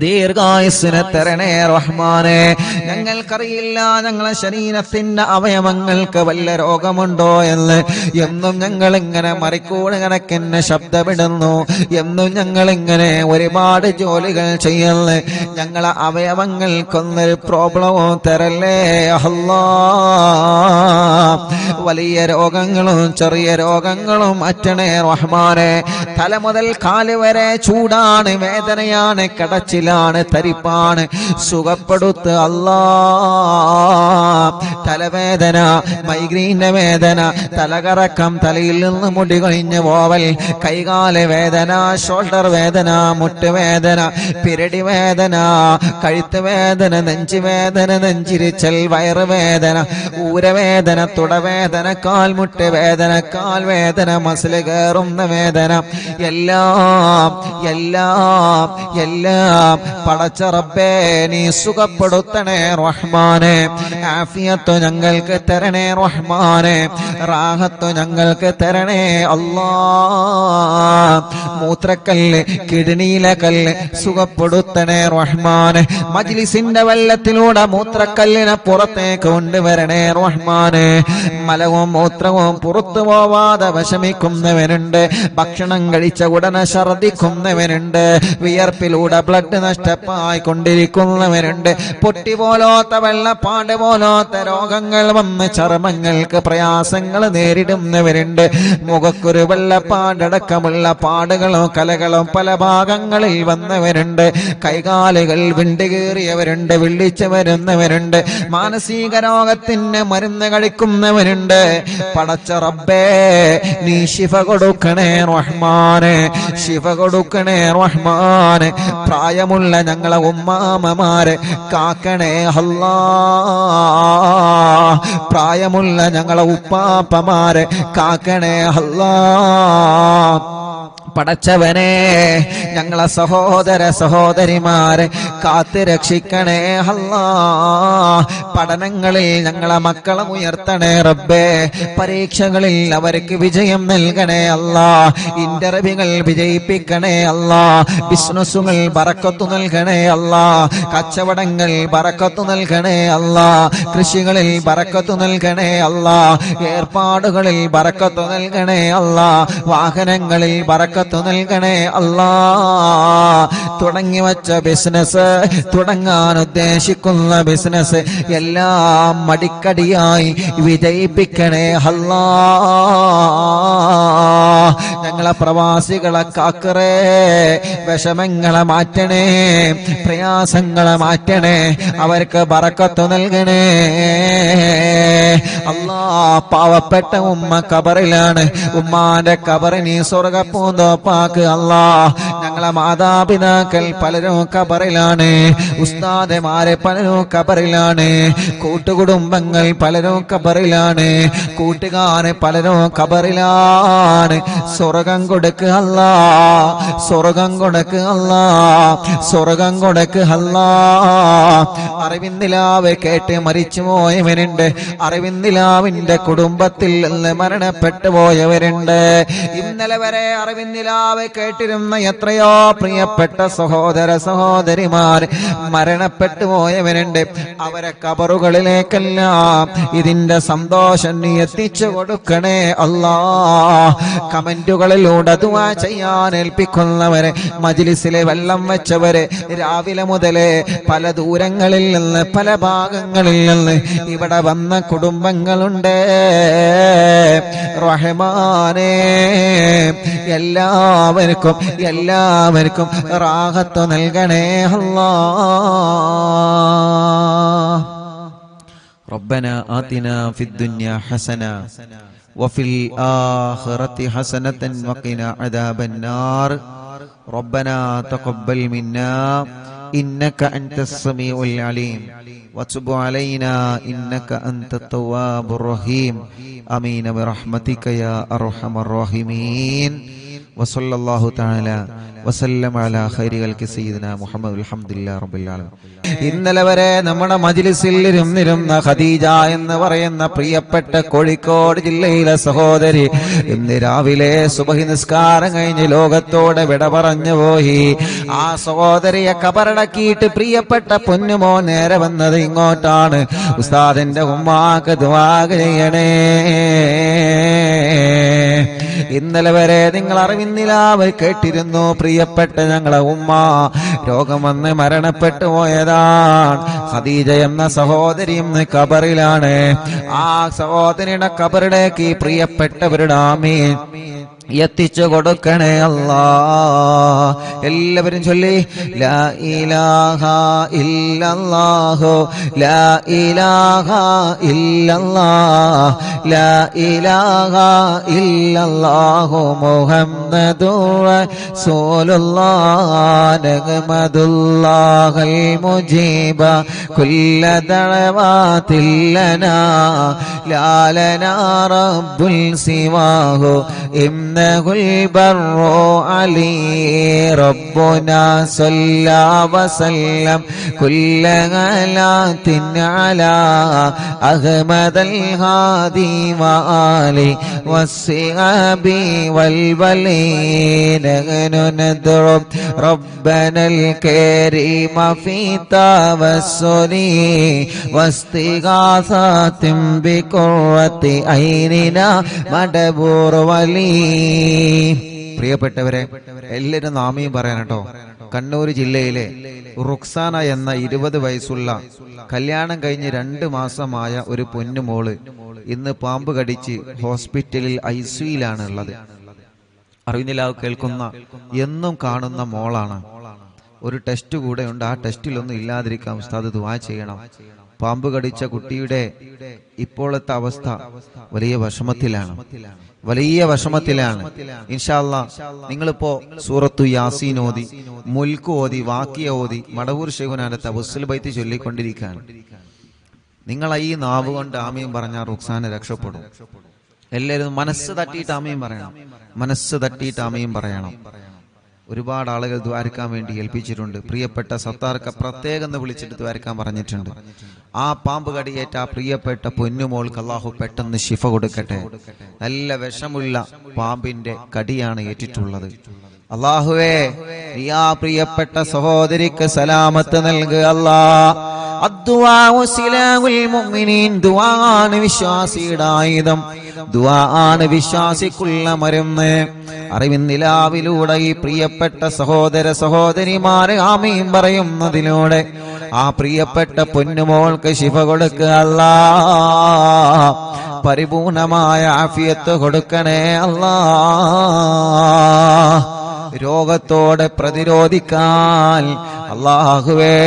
ദീർഘായുസ്സിനെ തരണേ റഹ്മാനെ. ഞങ്ങൾക്കറിയില്ല ഞങ്ങളെ ശരീരത്തിന്റെ അവയവങ്ങൾക്ക് വല്ല രോഗമുണ്ടോ എന്ന്. എന്നും ഞങ്ങൾ ഇങ്ങനെ മറിക്കൂട് കണക്കിന് ശബ്ദമിടുന്നു, എന്നും ഞങ്ങൾ ഇങ്ങനെ ഒരുപാട് ജോലികൾ ചെയ്യുന്നു. ഞങ്ങളെ അവയവങ്ങൾക്കൊന്നൊരു പ്രോബ്ലമോ തരല്ലേ അല്ലാ. വലിയ രോഗങ്ങളും ചെറിയ രോഗങ്ങളും അറ്റണേ റഹ്മാനെ. തല മുതൽ കാല് വരെ ചൂടാണ്, വേദനയാണ്, കടച്ചിലാണ്, തരിപ്പാണ്, സുഖപ്പെടുത്ത് അല്ലാ. തലവേദന, മൈഗ്രീന്റെ വേദന, തലകറക്കം, തലയിൽ നിന്ന് മുടി കൊഴിഞ്ഞ് പോവൽ, കൈകാല വേദന, ഷോൾഡർ വേദന, മുട്ടുവേദന, പിരടി വേദന, കഴുത്ത് വേദന, നെഞ്ചുവേദന, നെഞ്ചിരിച്ചൽ, വയറുവേദന, ഊരവേദന, തുടവേദന, കാൽമുട്ട് വേദന, കാൽവേദന, മസിൽ കയറുന്ന വേദന, എല്ലാം എല്ലാം എല്ലാം പടച്ച റബ്ബേ നീ സുഖപ്പെടുത്തണേ റഹ്മാനെ. ആഫിയത്ത് ഞങ്ങൾക്ക് തരണേ റഹ്മാനെ, റാഹത്ത് ഞങ്ങൾക്ക് തരണേ അല്ലാ. മൂത്രക്കല്ല്, കിഡ്നിയിലെ കല്ല് സുഖപ്പെടുത്തണേ റഹ്മാനെ. മജ്ലിസിന്റെ വെള്ളത്തിലൂടെ മൂത്രക്കല്ലിനെ പുറത്തേക്ക് കൊണ്ടുവരണേ റഹ്മാനെ. മലവും മൂത്രവും പുറത്തു പോവാതെ വിഷമിക്കുന്നവനുണ്ട്, ഭക്ഷണം കഴിച്ച ഉടനെ ഛർദിക്കുന്നവനുണ്ട്, വിയർപ്പിലൂടെ ബ്ലഡ് നഷ്ടമായി കൊണ്ടിരിക്കുന്നവരുണ്ട്, പൊട്ടി പോലോത്ത വെള്ളപ്പാട് പോലോത്ത രോഗങ്ങൾ വന്ന് ചർമ്മങ്ങൾക്ക് പ്രയാസങ്ങൾ നേരിടുന്നവരുണ്ട്, മുഖക്കൊരു വെള്ളപ്പാടടക്കമുള്ള പാടുകളോ കലകളോ പല ഭാഗങ്ങളിൽ വന്നവരുണ്ട്, കൈകാലുകൾ വിണ്ടുകീറിയവരുണ്ട്, വിളിച്ചു വരുന്നവരുണ്ട്, മാനസിക രോഗത്തിന് മരുന്ന് കഴിക്കുന്ന കൊടുക്കുന്നവനുണ്ട്. പടച്ച റബ്ബേ, നീ ശിഫ കൊടുക്കണേ റഹ്മാനെ, ശിഫ കൊടുക്കണേ റഹ്മാനെ. പ്രായമുള്ള ഞങ്ങളെ ഉമ്മാമമാരെ കാക്കണേ അല്ലാ, പ്രായമുള്ള ഞങ്ങളെ ഉപ്പാപ്പമാരെ കാക്കണേ അല്ലാ. പടച്ചവനെ, ഞങ്ങളെ സഹോദര സഹോദരിമാരെ കാത്ത് രക്ഷിക്കണേ അല്ലാ. പഠനങ്ങളിൽ ഞങ്ങളെ മക്കളെ ഉയർത്തണേ റബ്ബേ. പരീക്ഷകളിൽ അവർക്ക് വിജയം നൽകണേ അല്ലാ. ഇന്റർവ്യൂകൾ വിജയിപ്പിക്കണേ അല്ലാ. ബിസിനസ്സുകൾ ബറക്കത്ത് നൽകണേ അല്ലാ. കച്ചവടങ്ങൾ ബറക്കത്ത് നൽകണേ അല്ലാ. കൃഷികളിൽ ബറക്കത്ത് നൽകണേ അല്ലാ. ഏർപ്പാടുകളിൽ ബറക്കത്ത് നൽകണേ അല്ലാ. വാഹനങ്ങളിൽ ബറക്കത്ത് നൽകണേ അല്ലാ. തുടങ്ങി വച്ച ബിസിനസ്, തുടങ്ങാൻ ഉദ്ദേശിക്കുന്ന ബിസിനസ് എല്ലാം മടിക്കടിയായി വിജയിപ്പിക്കണേ അല്ലാ. ഞങ്ങളെ പ്രവാസികളെ കാക്കറേ, വിഷമങ്ങളെ മാറ്റണേ, പ്രയാസങ്ങളെ മാറ്റണേ, അവർക്ക് ബറക്കത്ത് നൽകണേ അല്ലാ. പാവപ്പെട്ട ഉമ്മ കബറിലാണ്, ഉമ്മാന്റെ കബറിന് സ്വർഗപ്പൂന്തോപ്പാക്ക് അല്ലാ. ഞങ്ങളെ മാതാപിതാക്കൾ പലരും കബറിലാണ്, ഉസ്താദമാരെ പലരും കബറിലാണ്, കൂട്ടുകുടുംബങ്ങൾ പലരും കബറിലാണ്, കൂട്ടുകാരെ പലരും കബറിലാണ്. സ്വർഗം കൊടുക്ക് അല്ലാ, സ്വർഗം കൊടുക്ക് അല്ലാ, സ്വർഗം കൊടുക്ക് അല്ലാ. അറിവിന്ദിലാവ് കേട്ട് മരിച്ചു പോയവരുണ്ട്, അറിവിന്ദിലാവിന്റെ കുടുംബത്തിൽ നിന്ന് മരണപ്പെട്ടു പോയവരുണ്ട്. ഇന്നലെ വരെ അറിവിന്ദിലാവ് കേട്ടിരുന്ന എത്രയോ പ്രിയപ്പെട്ട സഹോദര സഹോദരിമാർ മരണപ്പെട്ടു പോയവരുണ്ട്. അവരെ കബറുകളിലേക്കെല്ലാം ഇതിന്റെ സന്തോഷം നീ എത്തിച്ചു കൊടുക്കണേ അല്ലാ. കമന്റുകളിലൂടെ ദുആ ചെയ്യാൻ ഏൽപ്പിക്കുന്നവരെ, മജ്ലിസിലെ വെള്ളം വെച്ചവരെ, രാവിലെ മുതലേ പല ദൂരങ്ങളിൽ നിന്ന് പല ഭാഗങ്ങളിൽ നിന്ന് ഇവിടെ വന്ന കുടുംബങ്ങളുണ്ട്. റഹ്മാനേ, എല്ലാവർക്കും എല്ലാവർക്കും റാഹത്ത് നൽകണേ അല്ലാ. റബ്ബനാ ആതിനാ ഫിദ്ദുനിയാ ഹസന വഫിൽ ആഖിറതി ഹസനതൻ വഖിനാ അദാബന്നാർ. റബ്ബനാ തഖബ്ബൽ മിന്നാ ഇന്നക അൻതസ് സമീഉൽ അലീം വതുബ് അലൈനാ ഇന്നക അൻതത് തവ്വാബുർ റഹീം. ആമീൻ ബിറഹ്മതിക യാ അർഹമർ റഹീമീൻ. വസല്ലല്ലാഹു തആല വസല്ലം അലാ ഖൈരി ഖൽഖി സയ്യിദിനാ മുഹമ്മദ്. അൽഹംദുലില്ലാഹി റബ്ബിൽ ആലമീൻ. ഇന്നലെ വരെ നമ്മുടെ മജ്ലിസിൽ ഇരുന്നിരുന്ന ഖദീജ എന്ന് പറയുന്ന പ്രിയപ്പെട്ട കോഴിക്കോട് ജില്ലയിലെ സഹോദരി ഇന്ന് രാവിലെ സുബ്ഹി നിസ്കാരം കഴിഞ്ഞ് ലോകത്തോടെ വിട പറഞ്ഞു പോയി. ആ സഹോദരിയെ കബറടക്കിയിട്ട് പ്രിയപ്പെട്ട പൊന്നുമോ നേരെ വന്നത് ഇങ്ങോട്ടാണ്. ഉസ്താദിന്റെ ഉമ്മാക്ക് ദുആ ചെയ്യണേ. ഇന്നലെ വരെ നിങ്ങൾ അറിവിന്നിലാവ് കേട്ടിരുന്നു, പ്രിയപ്പെട്ട ഞങ്ങളെ ഉമ്മ രോഗം വന്ന് മരണപ്പെട്ടു പോയതാണ്. ഖദീജ എന്ന സഹോദരി ഇന്ന് കബറിലാണ്. ആ സഹോദരിയുടെ കബറിലേക്ക് പ്രിയപ്പെട്ടവരുടെ ആമീൻ എത്തിച്ചു കൊടുക്കണേ അല്ലാ. എല്ലാവരും ചൊല്ലി ലാ ഇലാഹ ഇല്ലല്ലാഹു ലാ ഇലാഹ ഇല്ലല്ലാഹ് ലാ ഇലാഹ ഇല്ലല്ലാഹു മുഹമ്മദുർ റസൂലുള്ളാഹ് നഹ്മദുല്ലാഹൽ മുജീബ കുല്ല ദഅവാതിൽ ലനാ ലാ ലനാ റബ്ബുൽ സിവാഹു علي ربنا صلى وسلم كل غلات على أحمد الهادي وآله والصحاب والولين. نحن ندعو ربنا الكريم في توسل واستغاثة بقرة عيننا مدبور ولي. പ്രിയപ്പെട്ടവരെ, എല്ലാവരും നാമയും പറയാൻ കേട്ടോ. കണ്ണൂർ ജില്ലയിലെ റുക്സാന എന്ന 20 വയസ്സുള്ള കല്യാണം കഴിഞ്ഞ് 2 മാസമായ ഒരു പൊന്നുമോള് ഇന്ന് പാമ്പ് കടിച്ച് ഹോസ്പിറ്റലിൽ ICUയിലാണ് ഉള്ളത്. അറിവിനിലാവ് കേൾക്കുന്ന എന്നും കാണുന്ന മോളാണ്. ഒരു ടെസ്റ്റ് കൂടെ ഉണ്ട്. ആ ടെസ്റ്റിലൊന്നും ഇല്ലാതിരിക്കാം. ഉസ്താദ് ദുആ ചെയ്യണം. പാമ്പ് കടിച്ച കുട്ടിയുടെ ഇപ്പോഴത്തെ അവസ്ഥ വലിയ വിഷമത്തിലാണ്. ഇൻഷാ അല്ലാഹ് നിങ്ങളിപ്പോ സൂറത്തു യാസീൻ ഓതി, മുൽക്ക് ഓതി, വാക്കിയ ഓതി, മടവൂർ ശൈഖുനാന്റെ തവസ്സുൽ ബൈത്ത് ചൊല്ലിക്കൊണ്ടിരിക്കുകയാണ്. നിങ്ങൾ ഈ നാവ് കൊണ്ട് ആമീൻ പറഞ്ഞാൽ റുക്സാനെ രക്ഷപ്പെടും. എല്ലാവരും മനസ്സ് തട്ടിയിട്ട് ആമീൻ പറയണം. ഒരുപാട് ആളുകൾ ദ്വാരക്കാൻ വേണ്ടി ഏൽപ്പിച്ചിട്ടുണ്ട്. പ്രിയപ്പെട്ട സത്താർക്ക് പ്രത്യേകം വിളിച്ചിട്ട് ദ്വാരക്കാൻ പറഞ്ഞിട്ടുണ്ട്. ആ പാമ്പ് കടിയേറ്റ ആ പ്രിയപ്പെട്ട പൊന്നുമോൾക്ക് അല്ലാഹു പെട്ടെന്ന് ശിഫ കൊടുക്കട്ടെ. നല്ല വിഷമുള്ള പാമ്പിന്റെ കടിയാണ് ഏറ്റിട്ടുള്ളത്. അല്ലാഹുവേ, നീ ആ പ്രിയപ്പെട്ട സഹോദരിക്ക് സലാമത്ത് നൽകുക അല്ലാഹ്. അദ്ദുആഉ സിലാഹുൽ മുഅ്മിനീൻ. ദുആണ് വിശ്വാസിയുടെ ആയുധം. ദുആണ് വിശ്വാസിക്കുള്ള മരുന്ന്. അറിവിൻ നിലാവിലൂടെ ഈ പ്രിയപ്പെട്ട സഹോദര സഹോദരിമാരെ ആമീൻ പറയുന്നതിലൂടെ ആ പ്രിയപ്പെട്ട പൊന്നുമോൾക്ക് ശിഫ കൊടുക്കുക അല്ലാഹ്. പരിപൂർണമായ ആഫിയത്ത് കൊടുക്കണേ അല്ലാഹ്. രോഗത്തോടെ പ്രതിരോധിക്കാൻ അല്ലാഹുവേ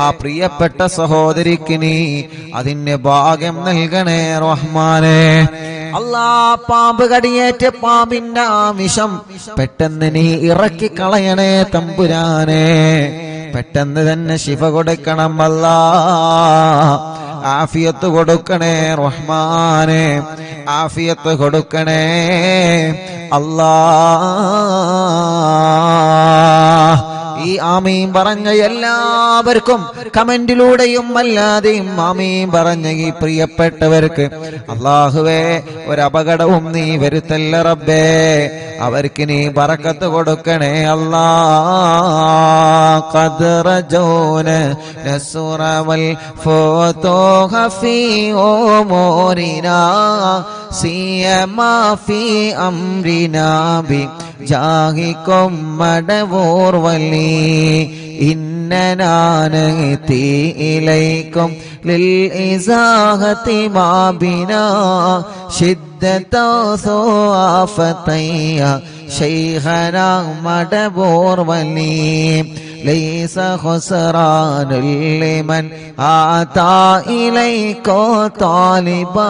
ആ പ്രിയപ്പെട്ട സഹോദരിക്ക് നീ അതിന് ഭാഗ്യം നൽകണേ റഹ്മാനേ. പാമ്പ് കടിയേറ്റ പാമ്പിന്റെ ആമിഷം പെട്ടെന്ന് നീ ഇറക്കി കളയണേ തമ്പുരാനെ. പെട്ടെന്ന് തന്നെ ശിഫ കൊടുക്കണം അല്ലാഹ്. ആഫിയത്ത് കൊടുക്കണേ റഹ്മാനെ, ആഫിയത്ത് കൊടുക്കണേ അല്ലാഹ്. ഈ ആമീൻ പറഞ്ഞ എല്ലാവർക്കും കമന്റിലൂടെയും അല്ലാതെയും ആമീൻ പറഞ്ഞ ഈ പ്രിയപ്പെട്ടവർക്ക് അല്ലാഹുവേ ഒരപകടവും നീ വരുത്തല്ല റബ്ബേ. അവർക്ക് നീ ബറക്കത്ത് കൊടുക്കണേ അല്ലാഹ്. ഖദ്റജൂന നസ്റവൽ ഫതൂഹ ഫീ ഉമൂരിനാ സിയമാ ഫീ അംരിനാ ബി ജാഹികും മടവൂർ വലി. ഇന്നനാ നഅതി ഇലൈകും ലിൽ ഇസാഹതി മാ ബിനാ ശിദ്ദത സുആഫതയ ശൈഖനാ മടവൂർ വലി. ലൈസ ഖുസ്റാനുൽ ലിമൻ ആതാ ഇലൈക താലിബാ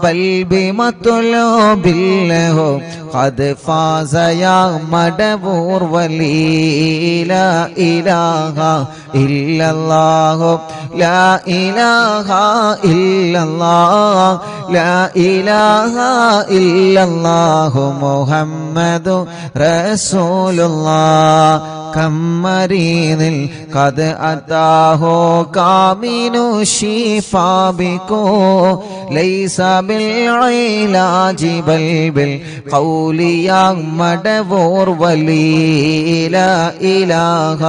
ബൽ ബിമത്ലൂബില്ലഹു ഖദ് ഫാസ യാ മടവൂർ വലി. ലാ ഇലാഹ ഇല്ലല്ലാഹു ലാ ഇലാഹ ഇല്ലല്ലാഹ് ലാ ഇലാഹ ഇല്ലല്ലാഹു മുഹമ്മദു റസൂലുള്ളാഹ്. കമ്മരീനിൽ ഖദ് അതാഹു കാമിനു ശിഫാ ബികു ലൈസ ബിൽ ഇലാജി ബൽ ബിൽ ഖൗലി യാ മടവൂർ വലി. ലാ ഇലാഹ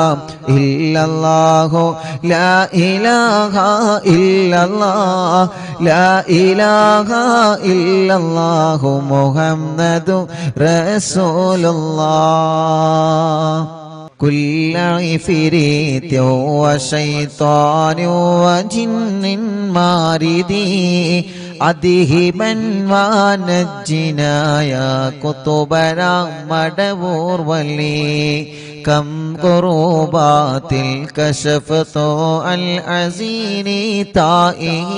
ഇല്ലല്ലാഹു ലാ ഇലാഹ ഇല്ലല്ലാഹ് ലാ ഇലാഹ ഇല്ലല്ലാഹു മുഹമ്മദു റസൂലുള്ളാഹ്. كل عفريت وشيطان وجن ماردي أذهبا ونجنا يا كتبنا مدبور ولي. كم قربات الكشفت العزين تائه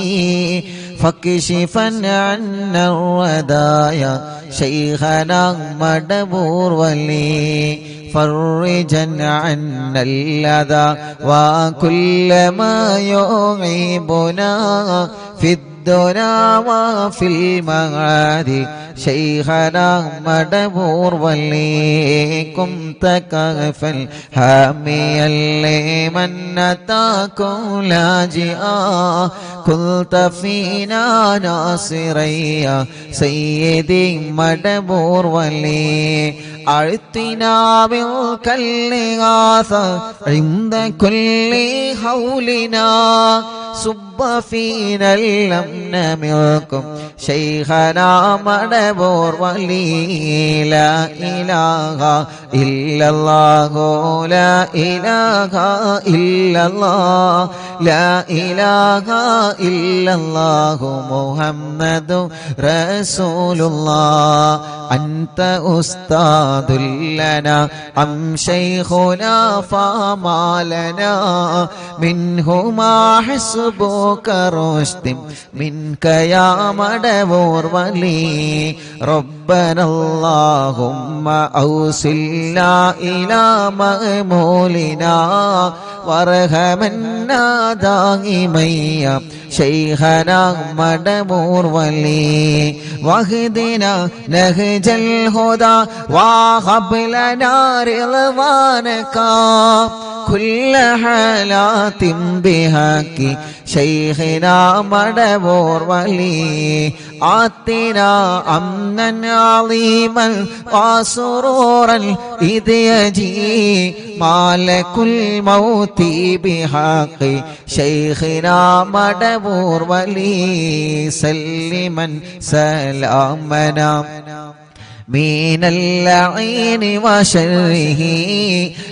فكشفا عنا الردايا شيخنا مدبور ولي. فرجا عنا اللذى وكل ما يعيبنا في الدنيا وفي المعاد شيخنا مدبور ولي. كنت كافا حاميا لمن أتاكم لاجئا كنت فينا ناصريا سيدي مدبور ولي. أعطنا منك الإغاثة عند كل حولنا صب فينا الأمن منكم شيخنا مدبور ولي. لا إله إلا الله لا إله إلا الله ലാ ഇലാഹ ഇല്ലല്ലാഹു മുഹമ്മദുർ റസൂലുള്ളാഹ് അൻത ഉസ്താദുൽ ലനാ അം ശൈഖുനാ ഫമാ ലനാ മിൻഹുമാ ഹസ്ബുക റുശ്ദിം മിൻക യാ മടവൂർ വലി റബ്ബനല്ലാഹുമ്മ ഔസിൽനാ ഇലാ മഅ്മൂലിനാ വർഹമന്നാ ദായിമയ്യ ശൈഖനാ മടവൂർ വലി വഹ്ദിനാ നഹ്ജൽ ഹുദാ വഹബ് ലനാ റിളവാനകാ കുല്ല ഹലാത്തിൻ ബിഹഖി ശൈഖനാ മടവൂർ വലി ആതിനാ അംനൻ അളീമൻ വസുറൂറൻ ഇദ് യജീ മാലകുൽ മൗതി ബിഹഖി ശൈഖനാ മടവൂർ വലി സല്ലിമൻ സലാമനാ من اللعين وشره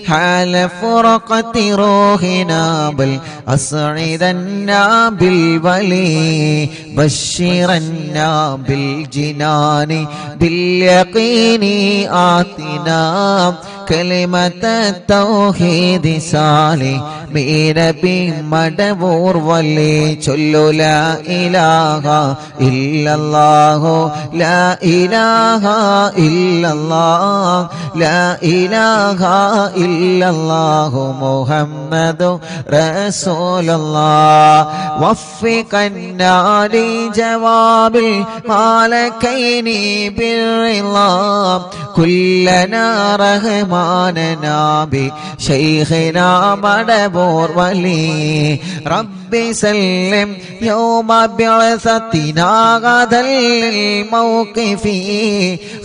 حال فرقة روحنا بل أسعدنا بالولي بشرنا بالجنان باليقين آتنا كلمة التوحيد صالح من بمدبور ولي چلو لا إله إلا الله لا إله إلا الله لا إله إلا الله محمد رسول الله وفقنا لجواب المالكين بالرضا كلنا رحماننا بشيخنا مدبور ولي ربي سلم يوم بعثتنا غدا للموقف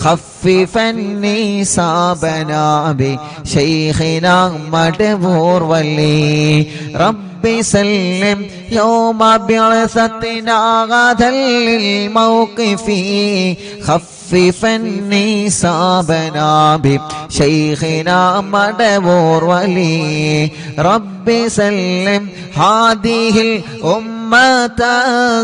خففني صابنا بشيخنا مدبور ولي ربي سلم يوم بعثتنا غدا للموقف خففني صابنا بشيخنا مدبور ولي ربي سلم هذه الأمة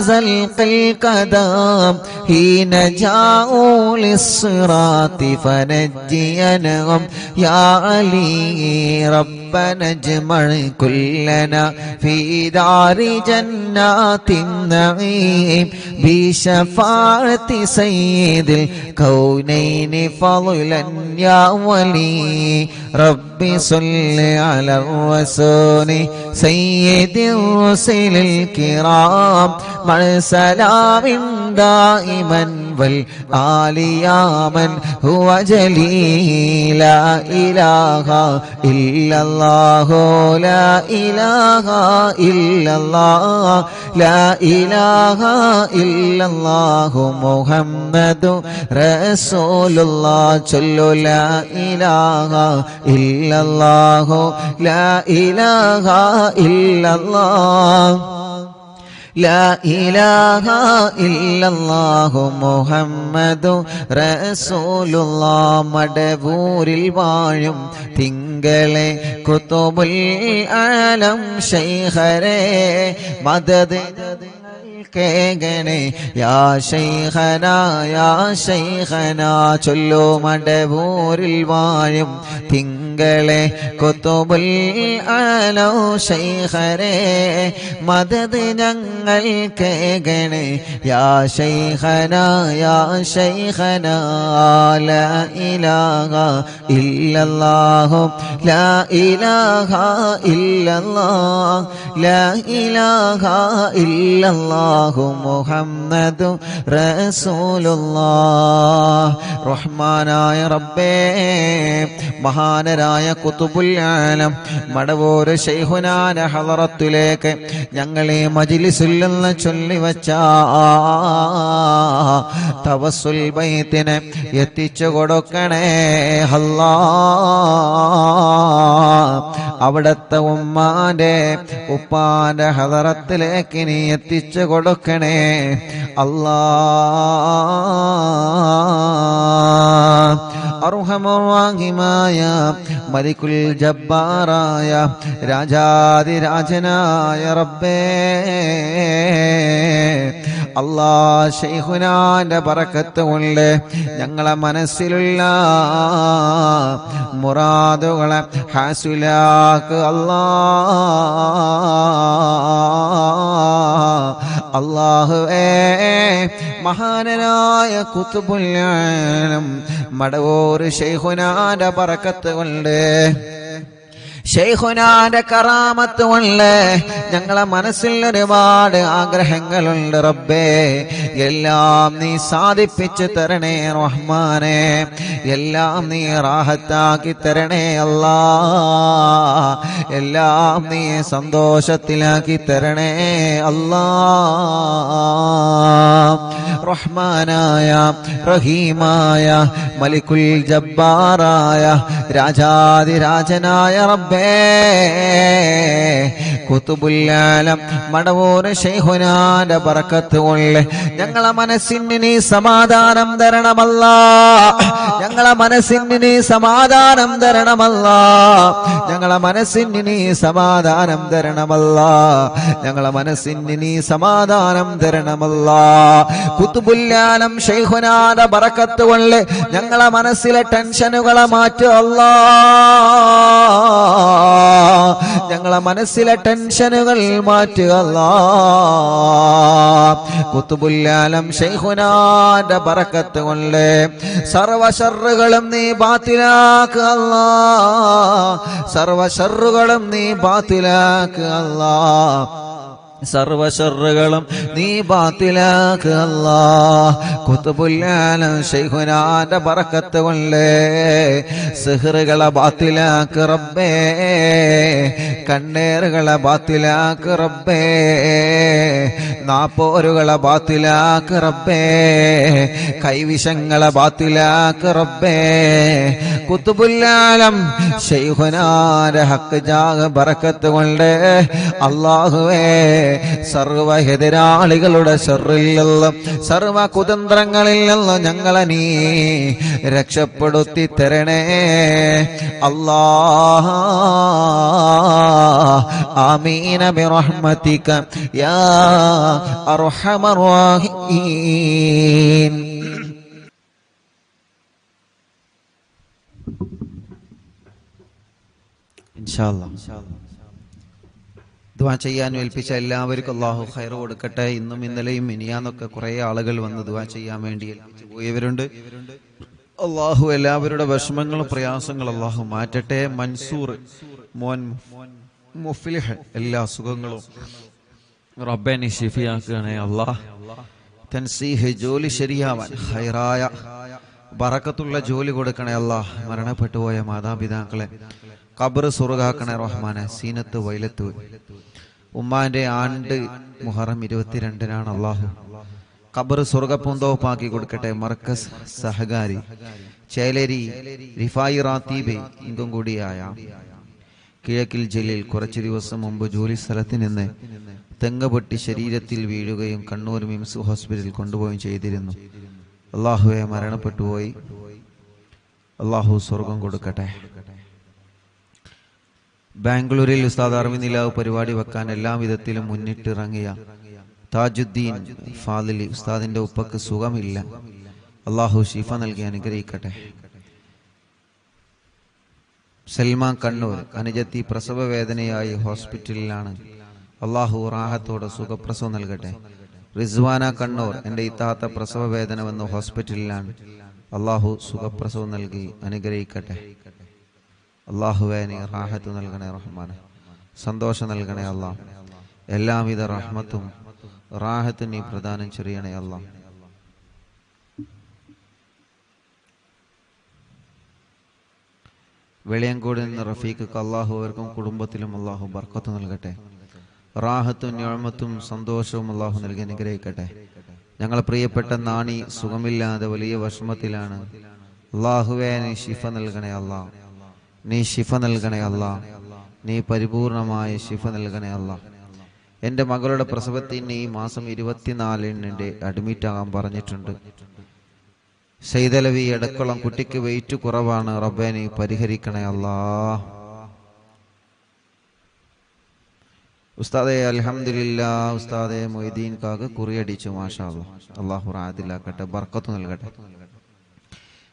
زلق القدم حين جاءوا للصراط فنجينهم يا علي ربنا اجمع كلنا في دار جنات النعيم بشفاعة سيد الكونين فضلا يا ولي ربي صل على الرسول سيد الرسل الكرام مع سلام دائما والآل يا من هو جليل لا إله إلا الله لا إله إلا الله لا إله إلا الله محمد رسول الله صلوا لا إله إلا الله لا إله إلا الله لا إله إلا الله محمد رسول الله മടവൂരിൽ വാഴും തിങ്കളെ കുതുബുൽ ആലം ശൈഖരേ മദദ് കേഗണേ യാ ശൈഖനാ യാ ശൈഖനാ ചൊല്ലു മടവൂരിൽ വാഴും തിങ്കളെ കുതുബുൽ ആലം ശൈഖരേ മദദ് ഞങ്ങൾ കേഗണേ യാ ശൈഖനാ യാ ശൈഖനാ ലാ ഇലാഹ ഇല്ലല്ലാഹു ലാ ഇലാഹ ഇല്ലല്ലാഹ് ലാ ഇലാഹ ഇല്ലല്ലാഹു മുഹമ്മദു റസൂലുള്ളാഹ് റഹ്മാനായ റബ്ബേ മഹാനരായ ഖുതുബുൽ ആലം മടവൂർ ശൈഖുനാന ഹളറത്തിലേക്ക് ഞങ്ങളെ മജ്ലിസിൽ നിന്ന് ചൊല്ലിവച്ച തവസ്സുൽ ബൈത്തിനെ എത്തിച്ചു കൊടുക്കണേ അല്ലാഹ് അവിടുത്തെ ഉമ്മാന്റെ ഉപ്പാന്റെ ഹളറത്തിലേക്ക് നീ എത്തിച്ചു കൊടുക്കണേ അല്ലാഹ് അർഹമർറാഹിമായ മലിക്കുൽ ജബ്ബാറായ രാജാതിരാജനായ റബ്ബേ അല്ലാഹ് ശൈഖുനാന്റെ ബറക്കത്ത് കൊണ്ട് ഞങ്ങളെ മനസ്സിലുള്ള മുറാദുകളെ ഹാസിലാക്ക് അല്ലാഹുവേ മഹാനായ ഖുത്ബുൽ ആലം മടവൂർ ശൈഖുനാന്റെ ബറക്കത്ത് കൊണ്ട് ശൈഖുനാന്റെ കറാമത്ത് കൊണ്ട് ഞങ്ങളെ മനസ്സിൽ ഒരുപാട് ആഗ്രഹങ്ങളുണ്ട് റബ്ബേ എല്ലാം നീ സാധിപ്പിച്ചു തരണേ റഹ്മാനെ എല്ലാം നീ റാഹത്താക്കി തരണേ അല്ലാ എല്ലാം നീ സന്തോഷത്തിലാക്കി തരണേ അല്ലാ റഹ്മാനായ റഹീമായ മലിക്കുൽ ജബ്ബാറായ രാജാതിരാജനായ റബ്ബേ ഖുത്ബുൽ ആലം മടവൂർ ശൈഖുനാന്റെ ബറക്കത്ത് കൊണ്ട് ഞങ്ങളെ മനസ്സിന് നീ സമാധാനം തരണമല്ലാ ഞങ്ങളെ മനസ്സിന് നീ സമാധാനം തരണമല്ലാ ഞങ്ങളെ മനസ്സിന് നീ സമാധാനം തരണമല്ലാ ഞങ്ങളെ മനസ്സിന് നീ സമാധാനം തരണമല്ലാ ഖുത്ബുൽ ആലം ശൈഖുനാന്റെ ബറക്കത്ത് കൊണ്ട് ഞങ്ങളെ മനസ്സിലെ ടെൻഷനുകളെ മാറ്റുക അല്ലാ ഞങ്ങളെ മനസ്സിലെ ടെൻഷനുകൾ മാറ്റുക അല്ലാ ഖുത്ബുൽ ആലം ശൈഖുനാന്റെ ബറക്കത്ത് കൊണ്ട് സർവ ശർറുകളും നീ ബാത്തിലാക്കുക അല്ലാ സർവ ശർറുകളും നീ ബാത്തിലാക്കുക അല്ലാ സർവ ശർറുകളും നീ ബാത്തിലാക്കുക അല്ലാ ഖുത്ബുൽ ആലം ശൈഖുനാന്റെ ബറക്കത്ത് കൊണ്ട് സിഹ്റുകളെ ബാത്തിലാക്കുക റബ്ബേ കണ്ണേറുകളെ ബാത്തിലാക്കുക റബ്ബേ നാപ്പോരുകളെ ബാത്തിലാക്കുക റബ്ബേ കൈവിഷങ്ങളെ ബാത്തിലാക്കുക റബ്ബേ ഖുത്ബുൽ ആലം ശൈഖുനാന്റെ ഹക്ക് ജാഹ് ബറക്കത്ത് കൊണ്ട് അല്ലാഹുവേ സർവ എതിരാളികളുടെ ശർറിൽ നിന്നും സർവ കുതന്ത്രങ്ങളിൽ നിന്നും ഞങ്ങളെ നീ രക്ഷപ്പെടുത്തി തരണേ അല്ലാഹ് ആമീന ബിറഹ്മതിക യാ അർഹമർ റഹീം. ഇൻഷാ അല്ലാഹ് ദുആ ചെയ്യാൻ ഏൽപ്പിച്ച എല്ലാവർക്കും അല്ലാഹു ഖൈർ കൊടുക്കട്ടെ. ഇന്നും ഇന്നലെയും മിനിയാന്നൊക്കെ കുറേ ആളുകൾ വന്ന് ദുആ ചെയ്യാൻ വേണ്ടി ഏൽപ്പിച്ചു പോയവരുണ്ട്. അല്ലാഹു എല്ലാവരുടെ വിഷമങ്ങളും പ്രയാസങ്ങളും അല്ലാഹു മാറ്റട്ടെ. മൻസൂർ മോൻ മുഫ്ലിഹ് എല്ലാ സുഖങ്ങളും റബ്ബേ നീ ശിഫിയാക്കണേ അല്ലാഹ്. തൻസീഹ് ജോലി ശരിയാവാൻ ഖൈറായ ബറക്കത്തുള്ള ജോലി കൊടുക്കണേ അല്ലാഹ്. മരണപ്പെട്ടു പോയ മാതാപിതാക്കളെ ഖബർ സ്വർഗ്ഗാക്കണേ റഹ്മാനെ. സീനത്ത് വൈലത്ത് ഉമ്മാന്റെ ആണ്ട് മുഹറം 22-നാണ് അല്ലാഹു ഖബർ സ്വർഗ്ഗപൂന്തോപ്പാക്കി കൊടുക്കട്ടെ. മർക്കസ് സഹകാരി ചേലേരി റിഫായി റാത്തീബ് ഇങ്കും കൂടിയായ കിഴക്കിൽ ജില്ലയിൽ കുറച്ചു ദിവസം മുമ്പ് ജോലി സ്ഥലത്ത് നിന്ന് തെങ്ങ് പൊട്ടി ശരീരത്തിൽ വീഴുകയും കണ്ണൂർ മിംസ് ഹോസ്പിറ്റലിൽ കൊണ്ടുപോവുകയും ചെയ്തിരുന്നു. അല്ലാഹുവെ മരണപ്പെട്ടുപോയി. അല്ലാഹു സ്വർഗം കൊടുക്കട്ടെ. ബാംഗ്ലൂരിൽ ഉസ്താദ് അർവി നിലാവ് പരിപാടി വെക്കാൻ എല്ലാ വിധത്തിലും മുന്നിട്ടിറങ്ങിയ താജുദ്ദീൻ ഫാദിലി ഉസ്താദിന്റെ ഉപ്പക്ക് സുഖമില്ല. അല്ലാഹു ശിഫ നൽകി അനുഗ്രഹിക്കട്ടെ. സൽമാൻ കണ്ണൂർ അനുജത്തി പ്രസവ വേദനയായി ഹോസ്പിറ്റലിലാണ്. അല്ലാഹു റാഹത്തോടെ സുഖപ്രസവം നൽകട്ടെ. റിസ്വാന കണ്ണൂർ എൻ്റെ ഇത്താത്ത പ്രസവ വേദന വന്ന് ഹോസ്പിറ്റലിലാണ്. അല്ലാഹു സുഖപ്രസവം നൽകി അനുഗ്രഹിക്കട്ടെ. അല്ലാഹുവേ നീ റാഹത്ത് നൽകണേ റഹ്മാനെ, സന്തോഷം നൽകണേ അല്ലാഹ്. എല്ലാവിധ റഹ്മത്തും റാഹത്തും നീ പ്രദാനം ചെയ്യണേ അല്ലാഹ്. വെളിയങ്കോട് നിന്ന് റഫീഖ് അല്ലാഹു അവർക്കും കുടുംബത്തിലും അല്ലാഹു ബർക്കത്ത് നൽകട്ടെ. റാഹത്തും നിഅമത്തും സന്തോഷവും അല്ലാഹു നൽകി അനുഗ്രഹിക്കട്ടെ. ഞങ്ങൾ പ്രിയപ്പെട്ട നാണി സുഖമില്ലാതെ വലിയ വിഷമത്തിലാണ്. അല്ലാഹുവേ നീ ശിഫ നൽകണേ അല്ലാഹ്. നീ ശിഫ നൽകണേ അല്ലാഹ്. നീ പരിപൂർണമായ ശിഫ നൽകണേ അല്ലാഹ്. എൻ്റെ മകളുടെ പ്രസവത്തിന് ഈ മാസം 24-ന് അഡ്മിറ്റ് ആകാൻ പറഞ്ഞിട്ടുണ്ട്. സൈദലവി എടക്കുളം കുട്ടിക്ക് വെയിറ്റ് കുറവാണ്, റബ്ബേ നീ പരിഹരിക്കണേ അല്ലാ. ഉസ്താദെ അൽഹംദുലില്ലാ, ഉസ്താദെ മൊയ്തീൻ കാക്ക് കുറിയടിച്ചു, മാഷാ അല്ലാ. അല്ലാഹു റാഹത്തിലാക്കട്ടെ, ബർക്കത്ത് നൽകട്ടെ.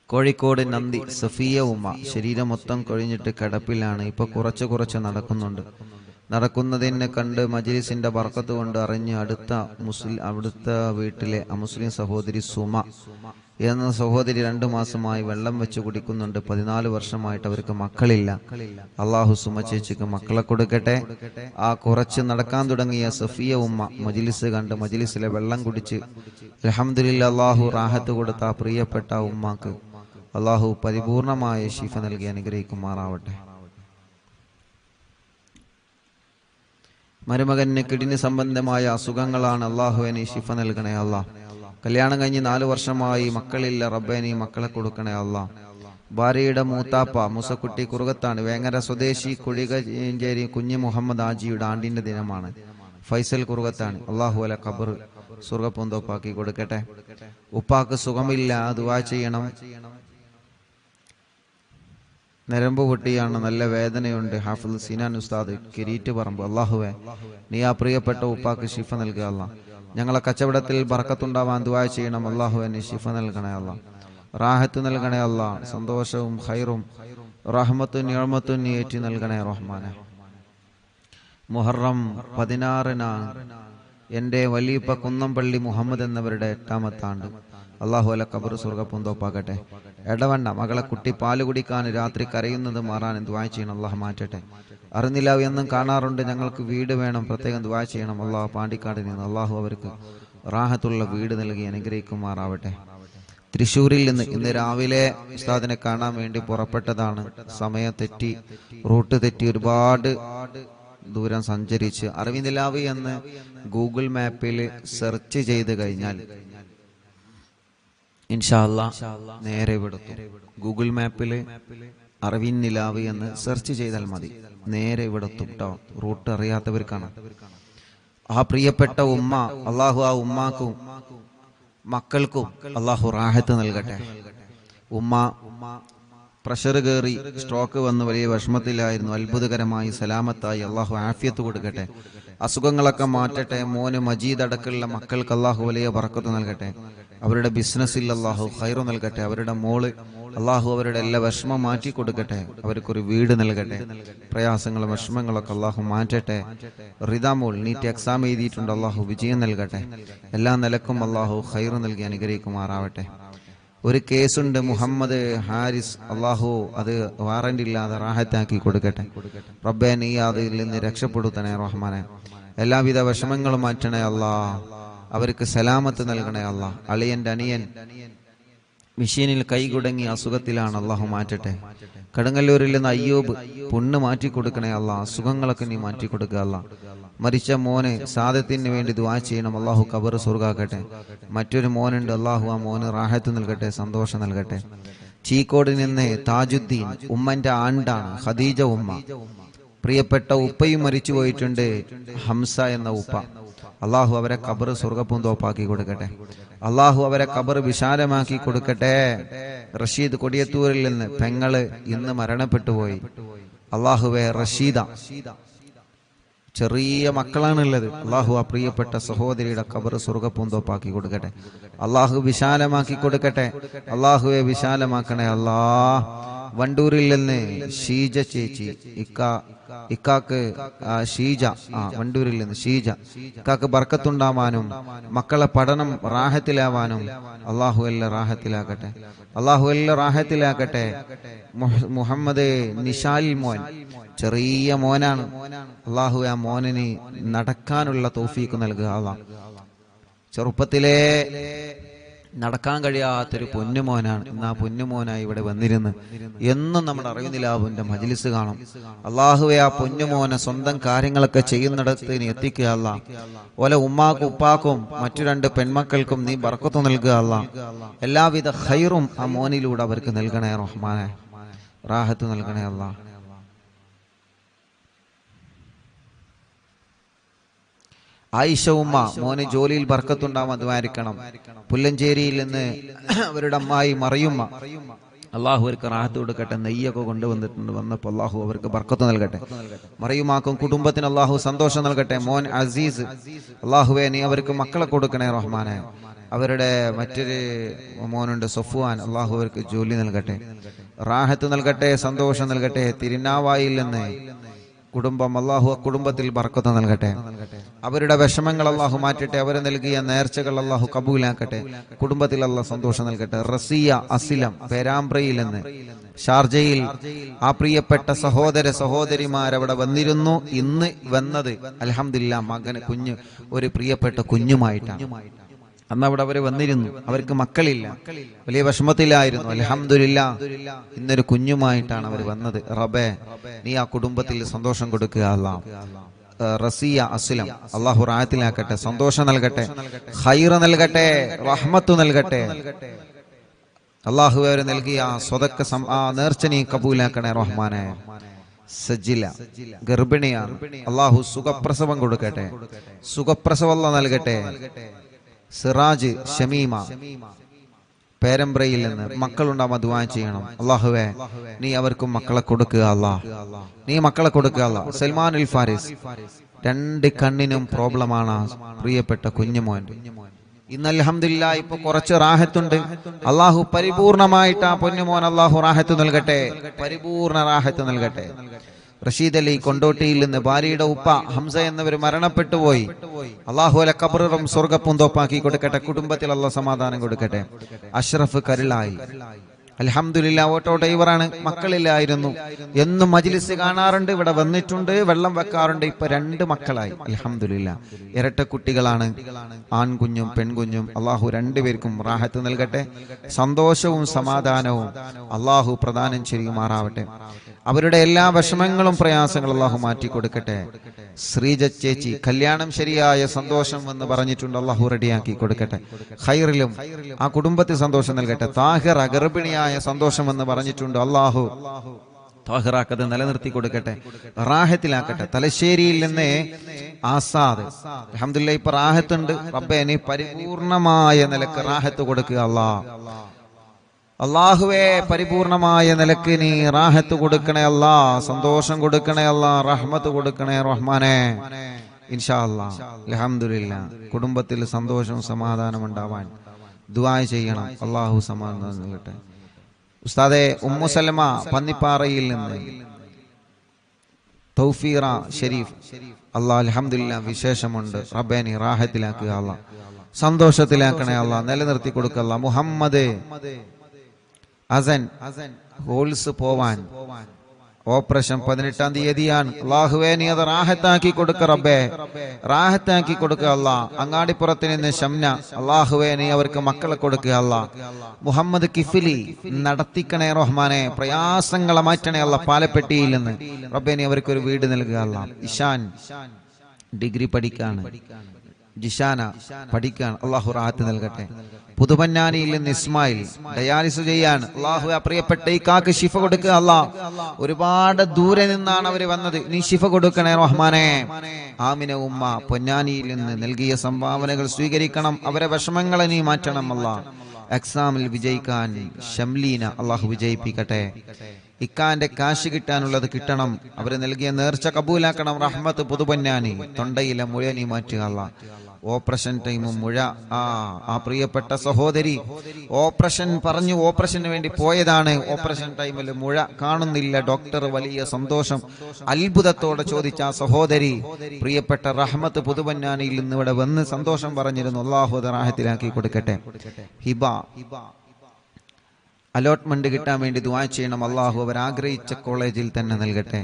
കോഴിക്കോട് നന്ദി സഫിയ ഉമ്മ ശരീരം മൊത്തം കൊഴിഞ്ഞിട്ട് കിടപ്പിലാണ്. ഇപ്പൊ കുറച്ച് നടക്കുന്നുണ്ട്. നടക്കുന്നതിനെ കണ്ട് മജ്ലിസിന്റെ ബർക്കത്ത് കൊണ്ട് അറിഞ്ഞ് അടുത്ത വീട്ടിലെ മുസ്ലിം സഹോദരി സുമ എന്ന സഹോദരി 2 മാസമായി വെള്ളം വെച്ച് കുടിക്കുന്നുണ്ട്. 14 വർഷമായിട്ട് അവർക്ക് മക്കളില്ല. അള്ളാഹു സുമ ചേച്ചിക്ക് മക്കളെ കൊടുക്കട്ടെ. ആ കുറച്ച് നടക്കാൻ തുടങ്ങിയ സഫിയ ഉമ്മ മജ്ലിസ് കണ്ട് മജ്ലിസിലെ വെള്ളം കുടിച്ച് അൽഹംദുലില്ലാ അള്ളാഹു റാഹത്ത് കൊടുത്ത ആ പ്രിയപ്പെട്ട ഉമ്മാക്ക് അള്ളാഹു പരിപൂർണമായ ശിഫ നൽകി അനുഗ്രഹിക്കുമാറാവട്ടെ. മരുമകന് കിഡ്നി സംബന്ധമായ അസുഖങ്ങളാണ്. അള്ളാഹുവിന് ശിഫ നൽകണേ അല്ലാ. കല്യാണം കഴിഞ്ഞ് 4 വർഷമായി മക്കളില്ല. റബ്ബേ നീ മക്കളെ കൊടുക്കണേ അല്ലാ. ഭാര്യയുടെ മൂത്താപ്പ മുസക്കുട്ടി കുറുകത്താണ്, വേങ്ങര സ്വദേശി കുഴികഞ്ചേരി കുഞ്ഞ് മുഹമ്മദ് ആജിയുടെ ആണ്ടിന്റെ ദിനമാണ്. ഫൈസൽ കുറുകത്താണ്. അള്ളാഹു അല ഖബർ സ്വർഗ്ഗപൂന്തോപ്പാക്കി കൊടുക്കട്ടെ. ഉപ്പാക്ക് സുഖമില്ല, ദുആ ചെയ്യണം. നരമ്പ് പൊട്ടിയാണ്, നല്ല വേദനയുണ്ട്. ഹാഫിദ് സിനാൻ ഉസ്താദ് കിരീറ്റ് പറമ്പ്. അള്ളാഹുവേ നീ ആ പ്രിയപ്പെട്ട ഉപ്പാക്ക് ശിഫ നൽകുക അല്ലാ. ഞങ്ങളെ കച്ചവടത്തിൽ ബർക്കത്തുണ്ടാവാൻ ദുആ ചെയ്യണം. അള്ളാഹുവേ നീ ശിഫ നൽകണേ അല്ലാ, റാഹത്ത് നൽകണേ അല്ലാ. സന്തോഷവും ഖൈറും റഹ്മത്തും നിഅമത്തും നീ ഏറ്റി നൽകണേ റഹ്മാനെ. മുഹറം 16-നാണ് എൻ്റെ വലിയപ്പ കുന്നംപള്ളി മുഹമ്മദ് എന്നവരുടെ 8ാമത്തെ ആണ്ട്. അള്ളാഹു അല ഖബർ സ്വർഗ്ഗപൂന്തോപ്പാക്കട്ടെ. എടവണ്ണ മകളെ കുട്ടി പാല് കുടിക്കാൻ രാത്രി കരയുന്നത് മാറാൻ ദുആ ചെയ്യണം. അള്ളാഹ് മാറ്റട്ടെ. അറിഞ്ഞില്ല എന്നും കാണാറുണ്ട്, ഞങ്ങൾക്ക് വീട് വേണം, പ്രത്യേകം ദുആ ചെയ്യണം. അള്ളാഹു പാണ്ടിക്കാടിൽ നിന്ന് അള്ളാഹു അവർക്ക് റാഹത്തുള്ള വീട് നൽകി അനുഗ്രഹിക്കുമാറാവട്ടെ. തൃശ്ശൂരിൽ നിന്ന് ഇന്ന് രാവിലെ ഉസ്താദിനെ കാണാൻ വേണ്ടി പുറപ്പെട്ടതാണ്. സമയം തെറ്റി, റൂട്ട് തെറ്റി, ഒരുപാട് ദൂരം സഞ്ചരിച്ച് അറിവിന്ദിലാവ് എന്ന് ഗൂഗിൾ മാപ്പിൽ സെർച്ച് ചെയ്ത് കഴിഞ്ഞാൽ ഇൻഷാ അല്ലാഹ് നേരെ ഇവിടെത്തും. ഗൂഗിൾ മാപ്പിൽ അറിവിൻ നിലാവ് എന്ന് സെർച്ച് ചെയ്താൽ മതി, നേരെ ഇവിടെത്തും കേട്ടോ. റൂട്ട് അറിയാത്തവർക്കാണ്. ആ പ്രിയപ്പെട്ട ഉമ്മ അള്ളാഹു ആ ഉമ്മാക്കും മക്കൾക്കും അള്ളാഹു റാഹത്ത് നൽകട്ടെ. ഉമ്മ പ്രഷർ കയറി സ്ട്രോക്ക് വന്ന് വലിയ വിഷമത്തിലായിരുന്നു. അത്ഭുതകരമായി സലാമത്തായി അള്ളാഹു ആഫിയത്ത് കൊടുക്കട്ടെ, അസുഖങ്ങളൊക്കെ മാറ്റട്ടെ. മോന് മജീദ് അടക്കമുള്ള മക്കൾക്ക് അള്ളാഹു വലിയ ബർക്കത്ത് നൽകട്ടെ. അവരുടെ ബിസിനസ്സിൽ അള്ളാഹു ഖൈറ് നൽകട്ടെ. അവരുടെ മോള് അള്ളാഹു അവരുടെ എല്ലാ വിഷമം മാറ്റി കൊടുക്കട്ടെ. അവർക്കൊരു വീട് നൽകട്ടെ. പ്രയാസങ്ങളും വിഷമങ്ങളൊക്കെ അള്ളാഹു മാറ്റട്ടെ. റിദാമോൾ നീറ്റ് എക്സാം എഴുതിയിട്ടുണ്ട്, അള്ളാഹു വിജയം നൽകട്ടെ. എല്ലാ നിലക്കും അള്ളാഹു ഖൈറ് നൽകി അനുഗ്രഹിക്കുമാറാവട്ടെ. ഒരു കേസുണ്ട്, മുഹമ്മദ് ഹാരിസ്, അള്ളാഹു അത് വാറന്റ് ഇല്ലാതെ റാഹത്താക്കി കൊടുക്കട്ടെ. റബ്ബേ നീ അതിൽ നിന്ന് രക്ഷപ്പെടുത്തണേ റഹ്മാനെ. എല്ലാവിധ വിഷമങ്ങളും മാറ്റണേ അല്ലാ. അവർക്ക് സലാമത്ത് നൽകണേ അല്ലാ. അളിയന്റെ അനിയൻ മെഷീനിൽ കൈകുടങ്ങി അസുഖത്തിലാണ്, അള്ളാഹു മാറ്റട്ടെ. കടങ്ങല്ലൂരിൽ നിന്ന് അയ്യൂബ് പുണ്ണ് മാറ്റി കൊടുക്കണേ അല്ലാ. അസുഖങ്ങളൊക്കെ നീ മാറ്റി കൊടുക്കുക അല്ലാ. മരിച്ച മോന് സാദത്തിന് വേണ്ടി ദുആ ചെയ്യണം. അള്ളാഹു ഖബർ സ്വർഗ്ഗാക്കട്ടെ. മറ്റൊരു മോനുണ്ട്, അള്ളാഹു ആ മോന് റാഹത്ത് നൽകട്ടെ, സന്തോഷം നൽകട്ടെ. ചീക്കോട് നിന്ന് താജുദ്ദീൻ, ഉമ്മന്റെ ആണ്ടാണ് ഖദീജ ഉമ്മ. പ്രിയപ്പെട്ട ഉപ്പയും മരിച്ചു പോയിട്ടുണ്ട്, ഹംസ എന്ന ഉപ്പ. അള്ളാഹു അവരെ ഖബർ സ്വർഗ്ഗപൂന്തോപ്പാക്കി കൊടുക്കട്ടെ. അള്ളാഹു അവരെ ഖബർ വിശാലമാക്കി കൊടുക്കട്ടെ. റഷീദ് കൊടിയത്തൂരിൽ നിന്ന് പെങ്ങള് ഇന്ന് മരണപ്പെട്ടു പോയി. അള്ളാഹുവെ റഷീദ, ചെറിയ മക്കളാണുള്ളത്. അള്ളാഹു ആ പ്രിയപ്പെട്ട സഹോദരിയുടെ ഖബർ സ്വർഗ്ഗപൂന്തോപ്പാക്കി കൊടുക്കട്ടെ. അള്ളാഹു വിശാലമാക്കി കൊടുക്കട്ടെ. അള്ളാഹുവെ വിശാലമാക്കണേ അല്ലാ. വണ്ടൂരിൽ നിന്ന് ഷീജ ചേച്ചി, ഇക്കാക്ക് ഷീജ, വണ്ടൂരിൽ നിന്ന് ഷീജ, ഇക്കാക്ക് ബർക്കത്തുണ്ടാവാനും മക്കളെ പഠനം റാഹത്തിലാവാനും അള്ളാഹു എല്ലാം റാഹത്തിലാക്കട്ടെ. അള്ളാഹു എല്ലാം റാഹത്തിലാക്കട്ടെ. മുഹമ്മദ് നിഷാൽ മോൻ ചെറിയ മോനാണ്. അള്ളാഹു ആ മോനിന് നടക്കാനുള്ള തൗഫീഖ് നൽകുക അല്ലാഹ്. ചെറുപ്പത്തിലേ നടക്കാൻ കഴിയാത്തൊരു പൊന്നുമോനാണ്. ഇന്ന് ആ പൊന്നുമോനായി ഇവിടെ വന്നിരുന്ന് എന്നും നമ്മുടെ അറിവിനിലാവിന്റെ മജ്ലിസ് കാണും. അള്ളാഹുവെ ആ പൊന്നുമോനെ സ്വന്തം കാര്യങ്ങളൊക്കെ ചെയ്യുന്നിടത്ത് നീ എത്തിക്കുക അല്ലാഹ്. ഓലെ ഉമ്മാക്കും ഉപ്പാക്കും മറ്റു 2 പെൺമക്കൾക്കും നീ ബർക്കത്ത് നൽകുക അല്ലാഹ്. എല്ലാവിധ ഖൈറും ആ മോനിലൂടെ അവർക്ക് നൽകണേ റഹ്മാനെ. റാഹത്ത് നൽകണേ അല്ലാഹ്. ആയിഷ ഉമ്മ മോന് ജോലിയിൽ ബർക്കത്തുണ്ടാവാൻ ദ്വാരിക്കണം. പുല്ലഞ്ചേരിയിൽ നിന്ന് അവരുടെ അമ്മായി മറിയുമ്മ, അള്ളാഹു അവർക്ക് റാഹത്ത് കൊടുക്കട്ടെ. നെയ്യൊക്കെ കൊണ്ടുവന്നിട്ടുണ്ട്, വന്നപ്പോൾ അള്ളാഹു അവർക്ക് ബർക്കത്ത് നൽകട്ടെ. മറിയുമാക്കും കുടുംബത്തിന് അള്ളാഹു സന്തോഷം നൽകട്ടെ. മോൻ അസീസ്, അള്ളാഹുവേ നീ അവർക്ക് മക്കളെ കൊടുക്കണേ റഹ്മാനെ. അവരുടെ മറ്റൊരു മോനുണ്ട് സൊഫ്വാൻ, അള്ളാഹു അവർക്ക് ജോലി നൽകട്ടെ, റാഹത്ത് നൽകട്ടെ, സന്തോഷം നൽകട്ടെ. തിരുനാവായിൽ നിന്ന് കുടുംബം, അള്ളാഹു കുടുംബത്തിൽ ബർക്കത്ത് നൽകട്ടെ. അവരുടെ വിഷമങ്ങൾ അള്ളാഹു മാറ്റട്ടെ. അവർ നൽകിയ നേർച്ചകൾ അള്ളാഹു കബൂലാക്കട്ടെ. കുടുംബത്തിൽ അള്ളാഹു സന്തോഷം നൽകട്ടെ. റസിയ അസിലം പേരാമ്പ്രയിൽ നിന്ന് ഷാർജയിൽ ആ പ്രിയപ്പെട്ട സഹോദരിമാർ അവിടെ വന്നിരുന്നു. ഇന്ന് വന്നത് അൽഹംദുലില്ലാ മകന് കുഞ്ഞ്, ഒരു പ്രിയപ്പെട്ട കുഞ്ഞുമായിട്ടാണ്. അന്ന് അവിടെ അവര് വന്നിരുന്നു. അവർക്ക് മക്കളില്ല, വലിയ വിഷമത്തിലായിരുന്നു. അൽഹംദുലില്ലാ ഇന്നൊരു കുഞ്ഞുമായിട്ടാണ് അവർ വന്നത്. റബ്ബേ നീ ആ കുടുംബത്തിൽ സന്തോഷം കൊടുക്കുക. അല്ലാഹ് റസിയ അസ്ലം അള്ളാഹു റാഹത്തിലാക്കട്ടെ, സന്തോഷം നൽകട്ടെ, ഖൈർ നൽകട്ടെ, റഹ്മത്ത് നൽകട്ടെ. അള്ളാഹു അവർ നൽകിയ സ്വതക്ക നേർച്ച നീ കബൂലാക്കണേ റഹ്മാനെ. സജില ഗർഭിണിയാണ്, അള്ളാഹു സുഖപ്രസവം കൊടുക്കട്ടെ, സുഖപ്രസവം നൽകട്ടെ. സിറാജ് ഷമീമ പേരമ്പ്രയിൽ നിന്ന് മക്കളുണ്ടാവാൻ ദുആ ചെയ്യണം. അള്ളാഹുവേ നീ അവർക്കും മക്കളെ കൊടുക്കുക. അല്ലാഹ് നീ മക്കളെ കൊടുക്കുക. അല്ലാഹ് സൽമാൻ അൽ ഫാരിസ് 2 കണ്ണിനും പ്രോബ്ലമാണ് പ്രിയപ്പെട്ട കുഞ്ഞുമോൻ. ഇന്ന് അൽഹംദുലില്ലാ ഇപ്പൊ കുറച്ച് റാഹത്തുണ്ട്. അള്ളാഹു പരിപൂർണമായിട്ട് ആ പൊന്നുമോൻ അള്ളാഹു റാഹത്ത് നൽകട്ടെ, പരിപൂർണ റാഹത്ത് നൽകട്ടെ. റഷീദ് അലി കൊണ്ടോട്ടിയിൽ നിന്ന് ഭാര്യയുടെ ഉപ്പ ഹംസ എന്നിവർ മരണപ്പെട്ടു പോയി. അള്ളാഹു അല ഖബറും സ്വർഗ്ഗപ്പൂന്തോപ്പാക്കി കൊടുക്കട്ടെ. കുടുംബത്തിൽ അള്ളാഹു സമാധാനം കൊടുക്കട്ടെ. അഷ്റഫ് കരുളായി അൽഹംദുലില്ലാ ഓട്ടോ ഡ്രൈവറാണ്, മക്കളില്ലായിരുന്നു. എന്നും മജ്ലിസ് കാണാറുണ്ട്, ഇവിടെ വന്നിട്ടുണ്ട്, വെള്ളം വെക്കാറുണ്ട്. ഇപ്പൊ 2 മക്കളായി അൽഹംദുലില്ലാ. ഇരട്ട കുട്ടികളാണ്, ആൺകുഞ്ഞും പെൺകുഞ്ഞും. അള്ളാഹു 2 പേർക്കും റാഹത്ത് നൽകട്ടെ, സന്തോഷവും സമാധാനവും അള്ളാഹു പ്രദാനം ചെയ്യുമാറാവട്ടെ. അവരുടെ എല്ലാ വിഷമങ്ങളും പ്രയാസങ്ങളും അള്ളാഹു മാറ്റി കൊടുക്കട്ടെ. ശ്രീജ ചേച്ചി കല്യാണം ശരിയായ സന്തോഷം എന്ന് പറഞ്ഞിട്ടുണ്ട്, അള്ളാഹു റെഡിയാക്കി കൊടുക്കട്ടെ. ഖൈറിലും ആ കുടുംബത്തിൽ സന്തോഷം നൽകട്ടെ. താഹിറ ഗർഭിണിയായ സന്തോഷം എന്ന് പറഞ്ഞിട്ടുണ്ട്, അള്ളാഹു താഹിറാക്കത് നിലനിർത്തി കൊടുക്കട്ടെ, റാഹത്തിലാക്കട്ടെ. തലശ്ശേരിയിൽ നിന്ന് ആസാദ് അൽഹംദുലില്ലാ ഇപ്പൊ റാഹത്തുണ്ട്. റബ്ബേ നീ പരിപൂർണമായ നിലക്ക് റാഹത്ത് കൊടുക്കുക. അള്ളാഹുവേ പരിപൂർണമായ നിലക്ക് നീ റാഹത്ത് കൊടുക്കണേ അല്ലാ, സന്തോഷം കൊടുക്കണേ അല്ലാ, റഹ്മത്ത് കൊടുക്കണേ റഹ്മാനെ. ഇൻഷാ അല്ലാഹ് അൽഹംദുലില്ലാ കുടുംബത്തിൽ സന്തോഷവും സമാധാനം ഉണ്ടാവാൻ ദുആ ചെയ്യണം. അള്ളാഹു സമാധാനം നൽകട്ടെ. ഉസ്താദെ ഉമ്മു സലമ പന്നിപ്പാറയിൽ നിന്ന് തൗഫീറ ഷരീഫ് അല്ലാഹ് അൽഹംദുലില്ലാ വിശേഷമുണ്ട്. റബ്ബേ നീ റാഹത്തിലാക്കുക അല്ലാ, സന്തോഷത്തിലാക്കണേ അല്ലാ, നിലനിർത്തി കൊടുക്കുക അല്ലാ. മുഹമ്മദ് ഹസൻ ഹോൾസ് പോവാൻ ഓപ്പറേഷൻ 18-ാം തീയതിയാണ്. അള്ളാഹുവേ നീ അത് റാഹത്താക്കി കൊടുക്ക റബ്ബേ, റാഹത്താക്കി കൊടുക്കുക അല്ലാ. അങ്ങാടിപ്പുറത്ത് നിന്ന് ഷംന അള്ളാഹുവേ നീ അവർക്ക് മക്കളെ കൊടുക്കുക അല്ലാ. മുഹമ്മദ് കിഫിലി നടത്തിക്കണേ റഹ്മാനെ, പ്രയാസങ്ങളെ മാറ്റണേ അല്ലാ. പാലപ്പെട്ടിയിൽ നിന്ന് റബ്ബേ നീ അവർക്കൊരു വീട് നൽകുക അല്ലാ. ഇഷാൻ ഡിഗ്രി പഠിക്കാണ്, ജിഷാന പഠിക്കാൻ, അള്ളാഹു റാഹത്ത് നൽകട്ടെ. പുതുപന്നാനിയിൽ നിന്ന് ഇസ്മായിൽ ഡയാലിസ് ചെയ്യാൻ, അള്ളാഹു ആ പ്രിയപ്പെട്ട ഈ കാക്ക് ശിഫ കൊടുക്കുക അല്ലാ. ഒരുപാട് ദൂരെ നിന്നാണ് അവര് വന്നത്, നീ ശിഫ കൊടുക്കണേ റഹ്മാനെ. ആമിന ഉമ്മ പൊന്നാനിയിൽ നിന്ന് നൽകിയ സംഭാവനകൾ സ്വീകരിക്കണം, അവരെ വിഷമങ്ങളെ നീ മാറ്റണം അല്ലാ. എക്സാമിൽ വിജയിക്കാൻ ഷംലീന അള്ളാഹു വിജയിപ്പിക്കട്ടെ. ഇക്കാന്റെ കാശ് കിട്ടാനുള്ളത് കിട്ടണം, അവര് നൽകിയ നേർച്ച കബൂലാക്കണം. റഹ്മത്ത് പുതുപന്നാനി തൊണ്ടയിലെ മുഴ നീ മാറ്റുക അല്ലാ. ഓപ്പറേഷൻ ടൈമും മുഴ ആ പ്രിയപ്പെട്ട സഹോദരി ഓപ്പറേഷൻ പറഞ്ഞു, ഓപ്പറേഷന് വേണ്ടി പോയതാണ്. ഓപ്പറേഷൻ ടൈമിൽ മുഴ കാണുന്നില്ല. ഡോക്ടർ വലിയ സന്തോഷം അത്ഭുതത്തോടെ ചോദിച്ച ആ സഹോദരി പ്രിയപ്പെട്ട റഹ്മത്ത് പുതുപന്നാനിയിൽ നിന്ന് ഇവിടെ വന്ന് സന്തോഷം പറഞ്ഞിരുന്നു. അള്ളാഹു അത് റാഹത്തിലാക്കി കൊടുക്കട്ടെ. ഹിബ അലോട്ട്മെന്റ് കിട്ടാൻ വേണ്ടി ദുആ ചെയ്യണം. അള്ളാഹു അവർ ആഗ്രഹിച്ച കോളേജിൽ തന്നെ നൽകട്ടെ.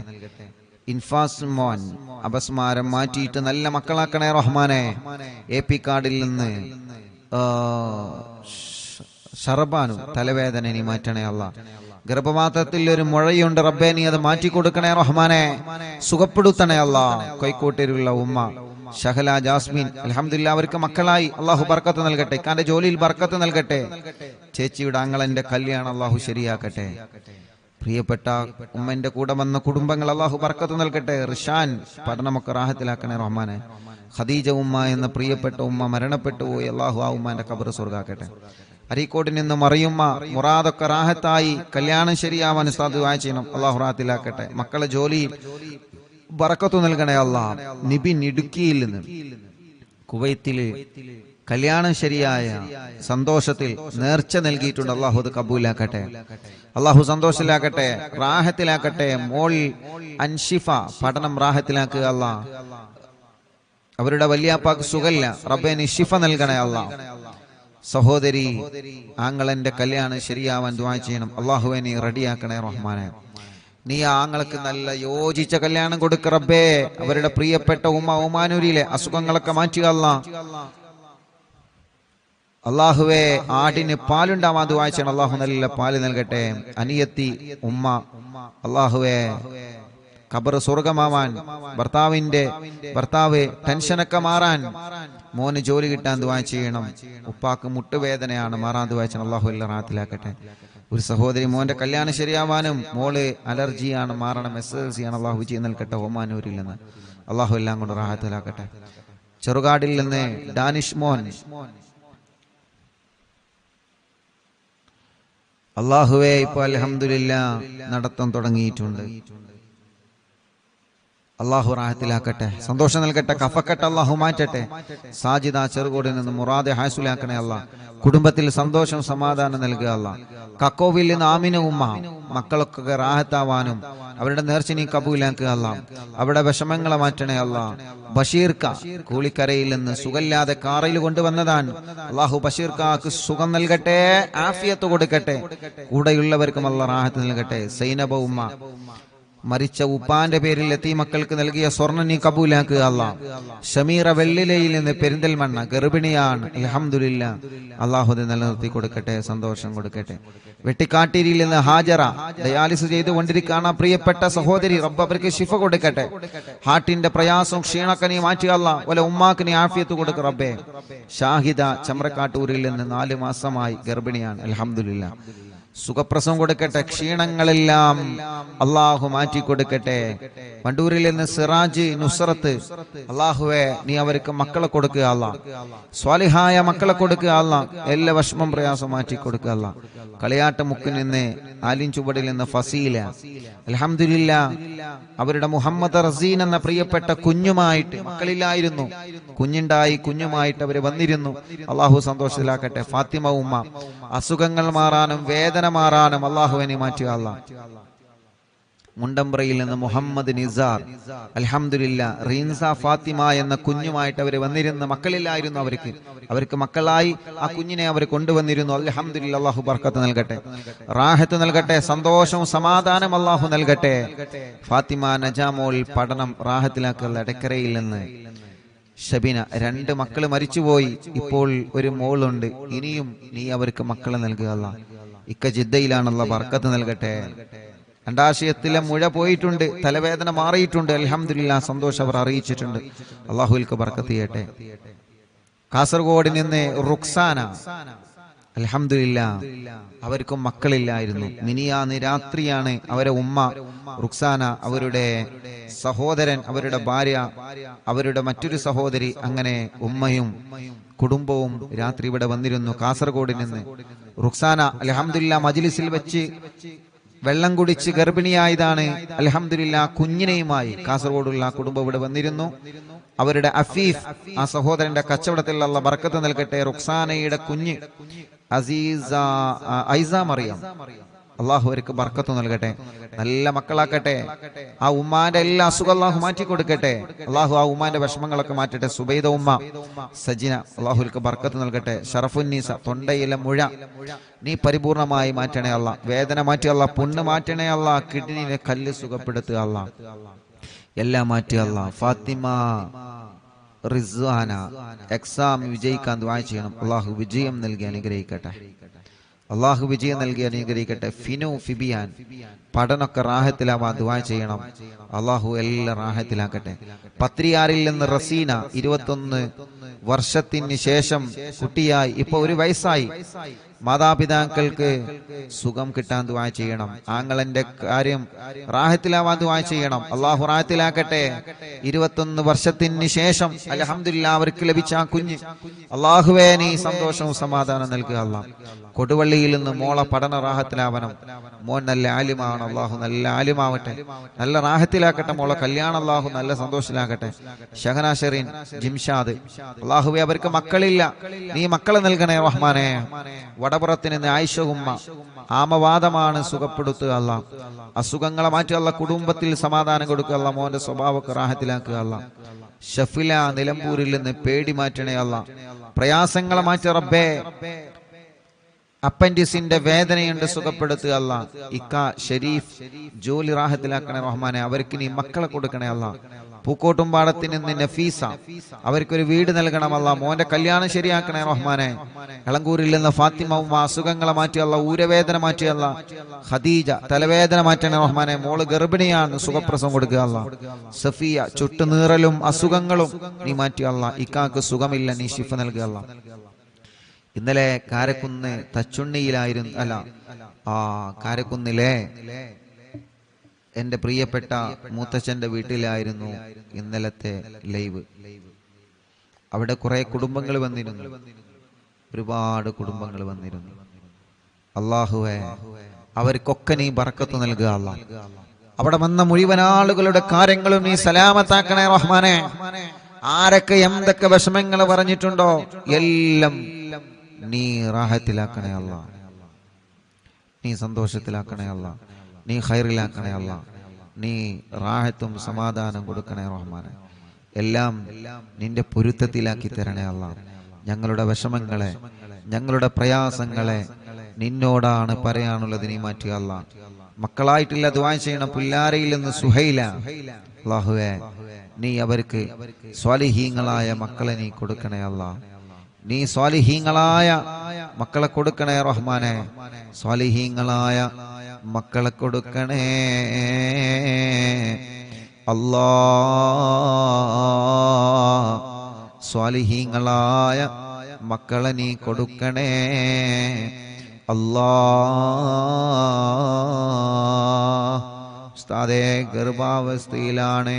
ഇൻഫാസ് മോൻ അപസ്മാരം മാറ്റിയിട്ട് നല്ല മക്കളാക്കണേ റഹ്മാനെ. AP കാർഡിൽ നിന്ന് ഷർബാനു തലവേദന നീ മാറ്റണേ അല്ലാ. ഗർഭപാത്രത്തിൽ ഒരു മുഴയുണ്ട് റബ്ബേ നീ അത് മാറ്റി കൊടുക്കണേ റഹ്മാനെ, സുഖപ്പെടുത്തണേ അല്ലാ. കോഴിക്കോട്ടിലുള്ള ഉമ്മ ഷഹല ജാസ്മിൻ അൽഹംദുലില്ലാ അവർക്ക് മക്കളായി, അള്ളാഹു ബർക്കത്ത് നൽകട്ടെ. ഇക്കാന്റെ ജോലിയിൽ ബർക്കത്ത് നൽകട്ടെ. ചേച്ചിയുടെ ആങ്ങളന്റെ കല്യാണം അള്ളാഹു ശരിയാക്കട്ടെ. പ്രിയപ്പെട്ട ഉമ്മന്റെ കൂടെ വന്ന കുടുംബങ്ങൾ അള്ളാഹു ബർക്കത്ത് നൽകട്ടെ. റിഷാൻ പഠനമൊക്കെ റാഹത്തിലാക്കണേ റഹ്മാനെ. ഖദീജ ഉമ്മ എന്ന പ്രിയപ്പെട്ട ഉമ്മ മരണപ്പെട്ടു പോയി. അള്ളാഹു ആ ഉമ്മാന്റെ ഖബർ സ്വർഗ്ഗാക്കട്ടെ. അരീക്കോട്ടിൽ നിന്ന് മറിയുമ്മ മുറാദൊക്കെ റാഹത്തായി കല്യാണം ശരിയാവാൻ ഉസ്താദ് ദുആ ചെയ്യണം. അള്ളാഹു റാഹത്തിലാക്കട്ടെ. മക്കളെ ജോലിയിൽ ബർക്കത്ത് നൽകണേ അള്ളാഹ്. നിബിൻ ഇടുക്കിയിൽ നിന്ന് കുവൈത്തില് കല്യാണം ശരിയായ സന്തോഷത്തിൽ നേർച്ച നൽകിയിട്ടുണ്ട്. അള്ളാഹു അത് കബൂലാക്കട്ടെ. അള്ളാഹു സന്തോഷത്തിലാക്കട്ടെ, റാഹത്തിലാക്കട്ടെ. മോൾ അൻഷിഫ പഠനം റാഹത്തിലാക്കുക അള്ളാഹ്. അവരുടെ വല്യാപ്പാക്ക് സുഖല്ല, റബ്ബേ നീ ശിഫ നൽകണേ അള്ളാഹ്. സഹോദരി ആങ്ങളന്റെ കല്യാണം ശരിയാവാൻ ദുആ ചെയ്യണം. അള്ളാഹുവെ നീ റെഡിയാക്കണേ റഹ്മാനെ. നീ ആങ്ങൾക്ക് നല്ല യോജിച്ച കല്യാണം കൊടുക്ക റബ്ബേ. അവരുടെ പ്രിയപ്പെട്ട ഒമാനൂരിലെ അസുഖങ്ങളൊക്കെ മാറ്റുക അള്ളാഹ്. അള്ളാഹുവെ ആടിന് പാലുണ്ടാവാൻ ദുആ ചെയ്യണം. അള്ളാഹു നല്ല പാല് നൽകട്ടെ. അനിയത്തി ഉമ്മ അള്ളാഹുവെ ഖബർ സ്വർഗമാവാൻ, ഭർത്താവ് ടെൻഷനൊക്കെ മാറാൻ, മോന് ജോലി കിട്ടാൻ ദുആ ചെയ്യണം. ഉപ്പാക്ക് മുട്ടുവേദനയാണ്, മാറാൻ ദുആ ചെയ്യണം. അള്ളാഹു എല്ലാം റാഹത്തിലാക്കട്ടെ. ഒരു സഹോദരി മോന്റെ കല്യാണം ശരിയാവാനും, മോള് അലർജിയാണ്, മാറണം. SSLC ആണ്. അള്ളാഹു വിജയം നൽകട്ടെ. ഒമാനൂരിൽ നിന്ന് അള്ളാഹു എല്ലാം കൊണ്ട് റാഹത്തിലാക്കട്ടെ. ചെറുകാടിൽ നിന്ന് ഡാനിഷ് മോൻ അള്ളാഹുവേ ഇപ്പൊ അൽഹംദുലില്ലാഹ് നടത്തം തുടങ്ങിയിട്ടുണ്ട്. അള്ളാഹു റാഹത്തിലാക്കട്ടെ, സന്തോഷം നൽകട്ടെ. കഫക്കെട്ട് അള്ളാഹു മാറ്റട്ടെ. സാജിദ ചെറുകോടിൽ നിന്ന് മുറാദെ ഹാസുലാക്കണേ അള്ളാഹ്. കുടുംബത്തിൽ സന്തോഷം സമാധാനം നൽകുക അള്ളാഹ്. കക്കോവിൽ നിന്ന് ആമിന ഉമ്മ മക്കളൊക്കെ റാഹത്താവാനും അവരുടെ നേർച്ച നീ കബൂലാക്കുക അള്ളാഹ്. അവരുടെ വിഷമങ്ങളെ മാറ്റണേ അള്ളാഹ്. ബഷീർക്ക കൂളിക്കരയിൽ നിന്ന് സുഖമില്ലാതെ കാറയിൽ കൊണ്ടുവന്നതാണ്. അള്ളാഹു ബഷീർക്കാക്ക് സുഖം നൽകട്ടെ, ആഫിയത്ത് കൊടുക്കട്ടെ. കൂടെയുള്ളവർക്കും അള്ളാഹ് റാഹത്ത് നൽകട്ടെ. സൈനബ ഉമ്മ മരിച്ച ഉപ്പാന്റെ പേരിൽ എത്തി മക്കൾക്ക് നൽകിയ സ്വർണ്ണ നീ കബൂലാക്കുക അള്ളാഹ്. ഷമീറ വെള്ളിലയിൽ നിന്ന് പെരിന്തൽമണ്ണ ഗർഭിണിയാണ്. അൽഹംദുലില്ലാഹ് അള്ളാഹു നിലനിർത്തി കൊടുക്കട്ടെ, സന്തോഷം കൊടുക്കട്ടെ. വെട്ടിക്കാട്ടിരിയിൽ നിന്ന് ഹാജറ ഡയാലിസിസ് ചെയ്തുകൊണ്ടിരിക്കുകയാണ് പ്രിയപ്പെട്ട സഹോദരി. റബ്ബ് അവർക്ക് ശിഫ കൊടുക്കട്ടെ. ഹാർട്ടിന്റെ പ്രയാസം ക്ഷീണക്കെ നീ മാറ്റുക അള്ളാഹ്. വല ഉമ്മാക്ക് നീ ആഫിയത്ത് കൊടുക്ക റബ്ബേ. ഷാഹിദ ചമ്രക്കാട്ടൂരിൽ നിന്ന് 4 മാസമായി ഗർഭിണിയാണ്. അൽഹംദുലില്ലാഹ് സുഖപ്രസവം കൊടുക്കട്ടെ. ക്ഷീണങ്ങളെല്ലാം അള്ളാഹു മാറ്റി കൊടുക്കട്ടെ. വണ്ടൂരിൽ നിന്ന് സിറാജ് നുസ്രത്ത് അള്ളാഹുവെ നീ അവർക്ക് മക്കളെ കൊടുക്കുക അള്ളാഹ്. സ്വാലിഹായ മക്കളെ കൊടുക്കുക അള്ളാഹ്. എല്ലാ വിഷമം പ്രയാസം മാറ്റി കൊടുക്കുക അള്ളാഹ്. കളിയാട്ട മുക്കിൽ നിന്ന് ആലിൻ ചുവടിൽ നിന്ന് ഫസീല അൽഹംദുലില്ലാഹ് അവരുടെ മുഹമ്മദ് റസീൻ എന്ന പ്രിയപ്പെട്ട കുഞ്ഞുമായിട്ട്, മക്കളില്ലായിരുന്നു, കുഞ്ഞുണ്ടായി, കുഞ്ഞുമായിട്ട് അവർ വന്നിരുന്നു. അള്ളാഹു സന്തോഷത്തിലാക്കട്ടെ. ഫാത്തിമ ഉമ്മ അസുഖങ്ങൾ മാറാനും വേദന മാറാനും അള്ളാഹുവിനെ മാറ്റുക അള്ളാഹ്. മുണ്ടമ്പ്രയിൽ നിന്ന് മുഹമ്മദ് നിസാർ അൽഹംദുലില്ലാഹ് റീൻസ ഫാത്തിമ എന്ന കുഞ്ഞുമായിട്ട് അവർ വന്നിരുന്ന, മക്കളില്ലായിരുന്നു അവർക്ക് മക്കളായി ആ കുഞ്ഞിനെ അവർ കൊണ്ടുവന്നിരുന്നു. അൽഹംദുലില്ലാഹ് അള്ളാഹു ബർക്കത്ത് നൽകട്ടെ, റാഹത്ത് നൽകട്ടെ, സന്തോഷവും സമാധാനം അള്ളാഹു നൽകട്ടെ. ഫാത്തിമ നജാമോൾ പഠനം റാഹത്തിലാക്കുക. എടക്കരയിൽ നിന്ന് ഷബിന 2 മക്കള് മരിച്ചുപോയി, ഇപ്പോൾ ഒരു മോളുണ്ട്. ഇനിയും നീ അവർക്ക് മക്കളെ നൽകുക അല്ലാഹ്. ഇക്ക ജിദ്ദയിലാണുള്ള ബർക്കത്ത് നൽകട്ടെ. അണ്ടാശയത്തിലെ മുഴ പോയിട്ടുണ്ട്, തലവേദന മാറിയിട്ടുണ്ട്. അൽഹംദുലില്ലാഹ് സന്തോഷം അവർ അറിയിച്ചിട്ടുണ്ട്. അള്ളാഹുവിൽക്ക് ബർക്കത്ത് ചെയ്യട്ടെ. കാസർഗോഡ് നിന്ന് റുക്സാന അൽഹംദുലില്ലാഹ് അവർക്കും മക്കളില്ലായിരുന്നു. മിനിയാന്ന് രാത്രിയാണ് അവരെ ഉമ്മ റുക്സാന, അവരുടെ സഹോദരൻ, അവരുടെ ഭാര്യ, അവരുടെ മറ്റൊരു സഹോദരി, അങ്ങനെ ഉമ്മയും കുടുംബവും രാത്രി ഇവിടെ വന്നിരുന്നു. കാസർഗോഡ് നിന്ന് റുക്സാന അൽഹംദുലില്ലാഹ് മജ്ലിസിൽ വെച്ച് വെള്ളം കുടിച്ച് ഗർഭിണിയായതാണ്. അൽഹംദുലില്ലാഹ് കുഞ്ഞിനെയുമായി കാസർഗോഡുള്ള കുടുംബം ഇവിടെ വന്നിരുന്നു. അവരുടെ അഫീഫ് ആ സഹോദരന്റെ കച്ചവടത്തിൽ അല്ലാഹ് ബർക്കത്ത് നൽകട്ടെ. റുക്സാനയുടെ കുഞ്ഞ് ഐസ മറിയം അള്ളാഹു അവർക്ക് ബർക്കത്ത് നൽകട്ടെ, നല്ല മക്കളാക്കട്ടെ. ആ ഉമ്മാന്റെ എല്ലാ അസുഖം അള്ളാഹു മാറ്റി കൊടുക്കട്ടെ. അള്ളാഹു ആ ഉമ്മാന്റെ വിഷമങ്ങളൊക്കെ മാറ്റട്ടെ. സുബൈദ ഉമ്മ സജിന അള്ളാഹുൽക്ക് ബർക്കത്ത് നൽകട്ടെ. ഷറഫുന്നീസ തൊണ്ടയിലെ മുഴ നീ പരിപൂർണമായി മാറ്റണേ അല്ലാ. വേദന മാറ്റി അല്ലാ, പുണ്ണ് മാറ്റണേ അല്ലാ. കിഡ്നിയിലെ കല്ല് സുഖപ്പെടുത്തുക അല്ലാ, എല്ലാം മാറ്റി അല്ലാ. ഫാത്തിമ റിസ്വാന എക്സാം വിജയിക്കാൻ ദുആ ചെയ്യണം. അള്ളാഹു വിജയം നൽകി അനുഗ്രഹിക്കട്ടെ. അള്ളാഹു വിജയം നൽകി അനുഗ്രഹിക്കട്ടെ. ഫിനു ഫിബിയാൻ പഠനമൊക്കെ റാഹത്തിലാവാൻ ദുആ ചെയ്യണം. അള്ളാഹു എല്ലാം റാഹത്തിലാക്കട്ടെ. പത്രിയാറിൽ നിന്ന് റസീന 21 വർഷത്തിന് ശേഷം കുട്ടിയായി ഇപ്പൊ 1 വയസ്സായി. മാതാപിതാക്കൾക്ക് സുഖം കിട്ടാൻ ദുആ ചെയ്യണം. ആങ്ങളന്റെ കാര്യം റാഹത്തിലാവാൻ ദുആ ചെയ്യണം. അല്ലാഹു റാഹത്തിലാക്കട്ടെ. 21 വർഷത്തിന് ശേഷം അൽഹംദുലില്ലാ അവർക്ക് ലഭിച്ച ആ കുഞ്ഞ്, അല്ലാഹുവേ നീ സന്തോഷവും സമാധാനം നൽകുക. അല്ലാഹ് കൊടുവള്ളിയിൽ നിന്ന് മോളെ പഠന റാഹത്തിലാവണം. മോൻ നല്ല ആലിമാണ്, അല്ലാഹു നല്ല ആലിമാവട്ടെ, നല്ല റാഹത്തിലാക്കട്ടെ. മോളെ കല്യാണം അല്ലാഹു നല്ല സന്തോഷത്തിലാക്കട്ടെ. ഷഹന ഷെറീൻ, ജിംഷാദ്, അല്ലാഹുവേ അവർക്ക് മക്കളില്ല, നീ മക്കളെ നൽകണേ റഹ്മാനെ. വടപുറത്ത് നിന്ന് ആയിഷ ഉമ്മ, ആമവാദമാണ്, സുഖപ്പെടുത്തുക അല്ലാഹ്. അസുഖങ്ങളെ മാറ്റുക അല്ലാഹ്. കുടുംബത്തിൽ സമാധാനം കൊടുക്കുക അല്ലാഹ്. മോന്റെ സ്വഭാവമൊക്കെ റാഹത്തിലാക്കുക അല്ലാഹ്. ഷഫില നിലമ്പൂരിൽ നിന്ന് പേടി മാറ്റണേ അല്ലാഹ്. പ്രയാസങ്ങളെ മാറ്റി റബ്ബേ. അപ്പൻഡിസിന്റെ വേദനയുണ്ട്, സുഖപ്പെടുത്തുക അല്ലാഹ്. ഇക്ക ഷരീഫ് ജോലി റാഹത്തിലാക്കണേ റഹ്മാനെ. അവർക്ക് നീ മക്കളെ കൊടുക്കണേ അല്ലാഹ്. പൂക്കോട്ടുംപാടത്തിൽ നിന്ന് നഫീസ, അവർക്കൊരു വീട് നൽകണം അല്ലാഹ്. മോന്റെ കല്യാണം ശരിയാക്കണേ റഹ്മാനെ. എളങ്കൂരിൽ നിന്ന് ഫാത്തിമ ഉമ്മ, അസുഖങ്ങളെ മാറ്റി അല്ലാഹ്. ഊരവേദന മാറ്റി അല്ലാഹ്. ഖദീജ തലവേദന മാറ്റണേ റഹ്മാനെ. മോള് ഗർഭിണിയാണ്, സുഖപ്രസവം കൊടുക്കുക അല്ലാഹ്. സഫിയ ചുട്ടുനീറലും അസുഖങ്ങളും നീ മാറ്റി അല്ലാഹ്. ഇക്കാക്ക് സുഖമില്ല, നീ ശിഫ നൽകുക അല്ലാഹ്. ഇന്നലെ കാരക്കുന്ന് തച്ചുണ്ണിയിലായിരുന്നു, അല്ല കാരക്കുന്നിലെ എന്റെ പ്രിയപ്പെട്ട മൂത്തച്ഛന്റെ വീട്ടിലായിരുന്നു ഇന്നലത്തെ ലൈവ്. അവിടെ കുറെ കുടുംബങ്ങൾ വന്നിരുന്നു, ഒരുപാട് കുടുംബങ്ങൾ വന്നിരുന്നു. അല്ലാഹുവേ അവർക്കൊക്കെ നീ ബർക്കത്ത് നൽകുക അല്ലാഹ്. അവിടെ വന്ന മുഴുവൻ ആളുകളുടെ കാര്യങ്ങളും നീ സലാമത്താക്കണേ റഹ്മാനെ. ആരൊക്കെ എന്തൊക്കെ വിഷമങ്ങൾ പറഞ്ഞിട്ടുണ്ടോ എല്ലാം നീ റാഹത്തിലാക്കണേ അല്ലാഹ്. നീ സന്തോഷത്തിലാക്കണേ അല്ലാഹ്. നീ ഖൈറിലാക്കണേ അല്ലാഹ്. നീ റാഹത്തും സമാധാനം കൊടുക്കണേ റഹ്മാനെ. എല്ലാം നിന്റെ പൊരുത്തത്തിലാക്കി തരണേ അല്ലാഹ്. ഞങ്ങളുടെ വിഷമങ്ങളെ, ഞങ്ങളുടെ പ്രയാസങ്ങളെ നിന്നോടാണ് പറയാനുള്ളത്, നീ മാറ്റുക അല്ലാഹ്. മക്കളായിട്ടില്ല ദുആ ചെയ്യണം. പുല്ലാരയിൽ നിന്ന് സുഹൈല, അല്ലാഹുവേ നീ അവർക്ക് സ്വാലിഹീങ്ങളായ മക്കളെ നീ കൊടുക്കണേ അല്ലാഹ്. നീ സ്വാലിഹീങ്ങളായ മക്കളെ കൊടുക്കണേ റഹ്മാനെ. സ്വാലിഹീങ്ങളായ മക്കളെ കൊടുക്കണേ അല്ലാഹ്. സ്വാലിഹീങ്ങളായ മക്കളെ നീ കൊടുക്കണേ അല്ലാഹ്. ഉസ്താദേ ഗർഭാവസ്ഥയിലാണ്,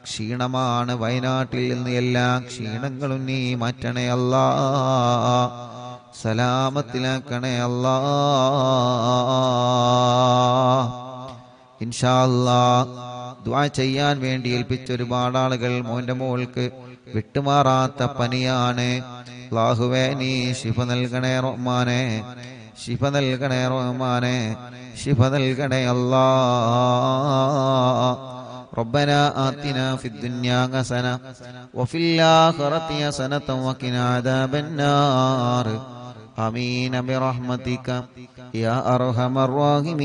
ക്ഷീണമാണ്. വയനാട്ടിൽ നിന്ന് എല്ലാ ക്ഷീണങ്ങളും നീ മാറ്റണേ അല്ലാഹ്. സലാമത്തിലാക്കണേ അല്ലാഹ്. ഇൻഷാ അല്ലാഹ് ദുആ ചെയ്യാൻ വേണ്ടി ഏൽപ്പിച്ച ഒരുപാട് ആളുകൾ. മോന്റെ മോൾക്ക് വിട്ടുമാറാത്ത പനിയാണ്. അല്ലാഹുവേ നീ ശിഫ നൽകണേ റഹ്മാനെ. ശിഫ നൽകണേ റഹ്മാനെ. ശിഫ നൽകണേ അല്ലാഹ്. ربنا آتنا في الدنيا حسنة وفي الآخرة حسنة وقنا عذاب النار. آمين برحمتك يا أرحم الراحمين.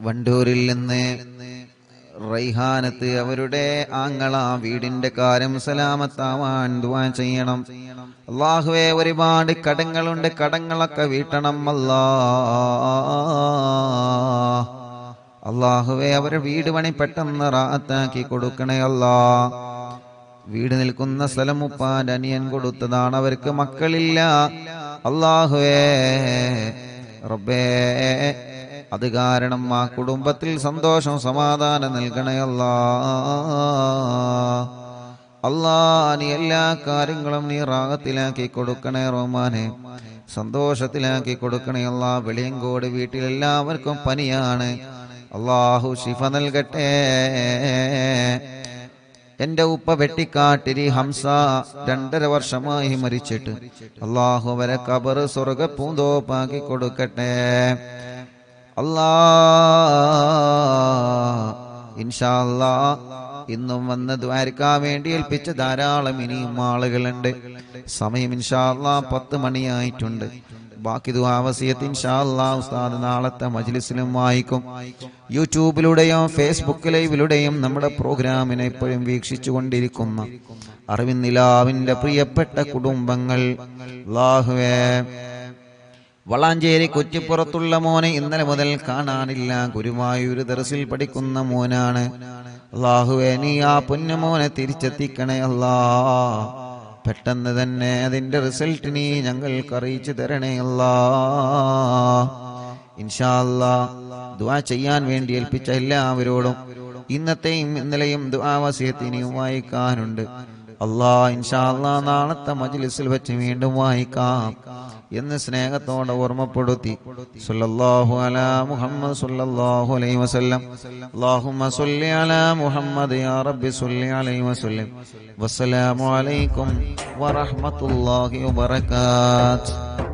വണ്ടൂരിൽ നിന്ന് റൈഹാനത്ത് അവരുടെ ആങ്ങള വീടിന്റെ കാര്യം സലാമത്താവാൻ ദുആ ചെയ്യണം. അല്ലാഹുവേ ഒരുപാട് കടങ്ങളുണ്ട്, കടങ്ങളൊക്കെ വീട്ടണം അല്ലാഹ്. അല്ലാഹുവേ അവരെ വീട് പണി പെട്ടെന്ന് റാഹത്താക്കി കൊടുക്കണേ അല്ലാഹ്. വീട് നിൽക്കുന്ന സ്ഥലം ഉപ്പാന്റെ അനിയൻ കൊടുത്തതാണ്, അവർക്ക് മക്കളില്ല. അല്ലാഹുവേ റബ്ബേ അത് കാരണം ആ കുടുംബത്തിൽ സന്തോഷം സമാധാനം നൽകണേ അല്ലാഹ്. അല്ലാഹ് നീ എല്ലാ കാര്യങ്ങളും നീ റാഹത്തിലാക്കി കൊടുക്കണേ റഹ്മാനെ. സന്തോഷത്തിലാക്കി കൊടുക്കണേ അല്ലാഹ്. വെളിയങ്കോട് വീട്ടിൽ എല്ലാവർക്കും പനിയാണ്, അല്ലാഹു ശിഫ നൽകട്ടെ. എന്റെ ഉപ്പ വെട്ടിക്കാട്ടിരി ഹംസ 2.5 വർഷമായി മരിച്ചിട്ട്, അല്ലാഹു അവരെ ഖബർ സ്വർഗ്ഗ പൂന്തോപ്പാക്കി കൊടുക്കട്ടെ അല്ലാഹ്. ഇൻഷാ അല്ലാഹ് ഇന്നും വന്ന് ദ്വാരക്കാൻ വേണ്ടി ഏൽപ്പിച്ച ധാരാളം ഇനിയും ആളുകളുണ്ട്. സമയം ഇൻഷാ അല്ലാഹ് 10 മണിയായിട്ടുണ്ട്. ബാക്കി ദുആ വസിയത്ത് ഇൻഷാ അല്ലാഹ് ഉസ്താദ് നാളത്തെ മജ്ലിസിലും വായിക്കും. യൂട്യൂബിലൂടെയും ഫേസ്ബുക്ക് ലൈവിലൂടെയും നമ്മുടെ പ്രോഗ്രാമിനെ എപ്പോഴും വീക്ഷിച്ചു കൊണ്ടിരിക്കുന്ന അറിവിൻ നിലാവിന്റെ പ്രിയപ്പെട്ട കുടുംബങ്ങൾ, അല്ലാഹുവേ വളാഞ്ചേരി കുറ്റിപ്പുറത്തുള്ള മോനെ ഇന്നലെ മുതൽ കാണാനില്ല. ഗുരുവായൂർ ദർസിൽ പഠിക്കുന്ന മോനാണ്. അല്ലാഹുവേ നീ ആ പൊന്നുമോനെ തിരിച്ചെത്തിക്കണേ അല്ലാ. പെട്ടെന്ന് തന്നെ അതിന്റെ റിസൾട്ട് നീ ഞങ്ങൾക്ക് അറിയിച്ചു തരണേ അല്ലാ. ഇൻഷാ അല്ലാ ദുആ ചെയ്യാൻ വേണ്ടി ഏൽപ്പിച്ച എല്ലാവരോടും ഇന്നത്തെയും ഇന്നലെയും ദുആ വസിയത്ത് ഇനിയും വായിക്കാനുണ്ട്. അല്ലാ ഇൻഷാ അല്ലാ നാളത്തെ മജ്ലിസിൽ വെച്ച് വീണ്ടും വായിക്കാം എന്ന് സ്നേഹത്തോടെ ഓർമ്മപ്പെടുത്തി. സല്ലല്ലാഹു അലാ മുഹമ്മദ് സല്ലല്ലാഹു അലൈഹി വസല്ലം. അല്ലാഹുമ്മ സ്വല്ലി അലാ മുഹമ്മദ് യാ റബ്ബി സ്വല്ലി അലൈഹി വസല്ലം. വസ്സലാമു അലൈക്കും വറഹ്മത്തുള്ളാഹി വബറകാതുഹു.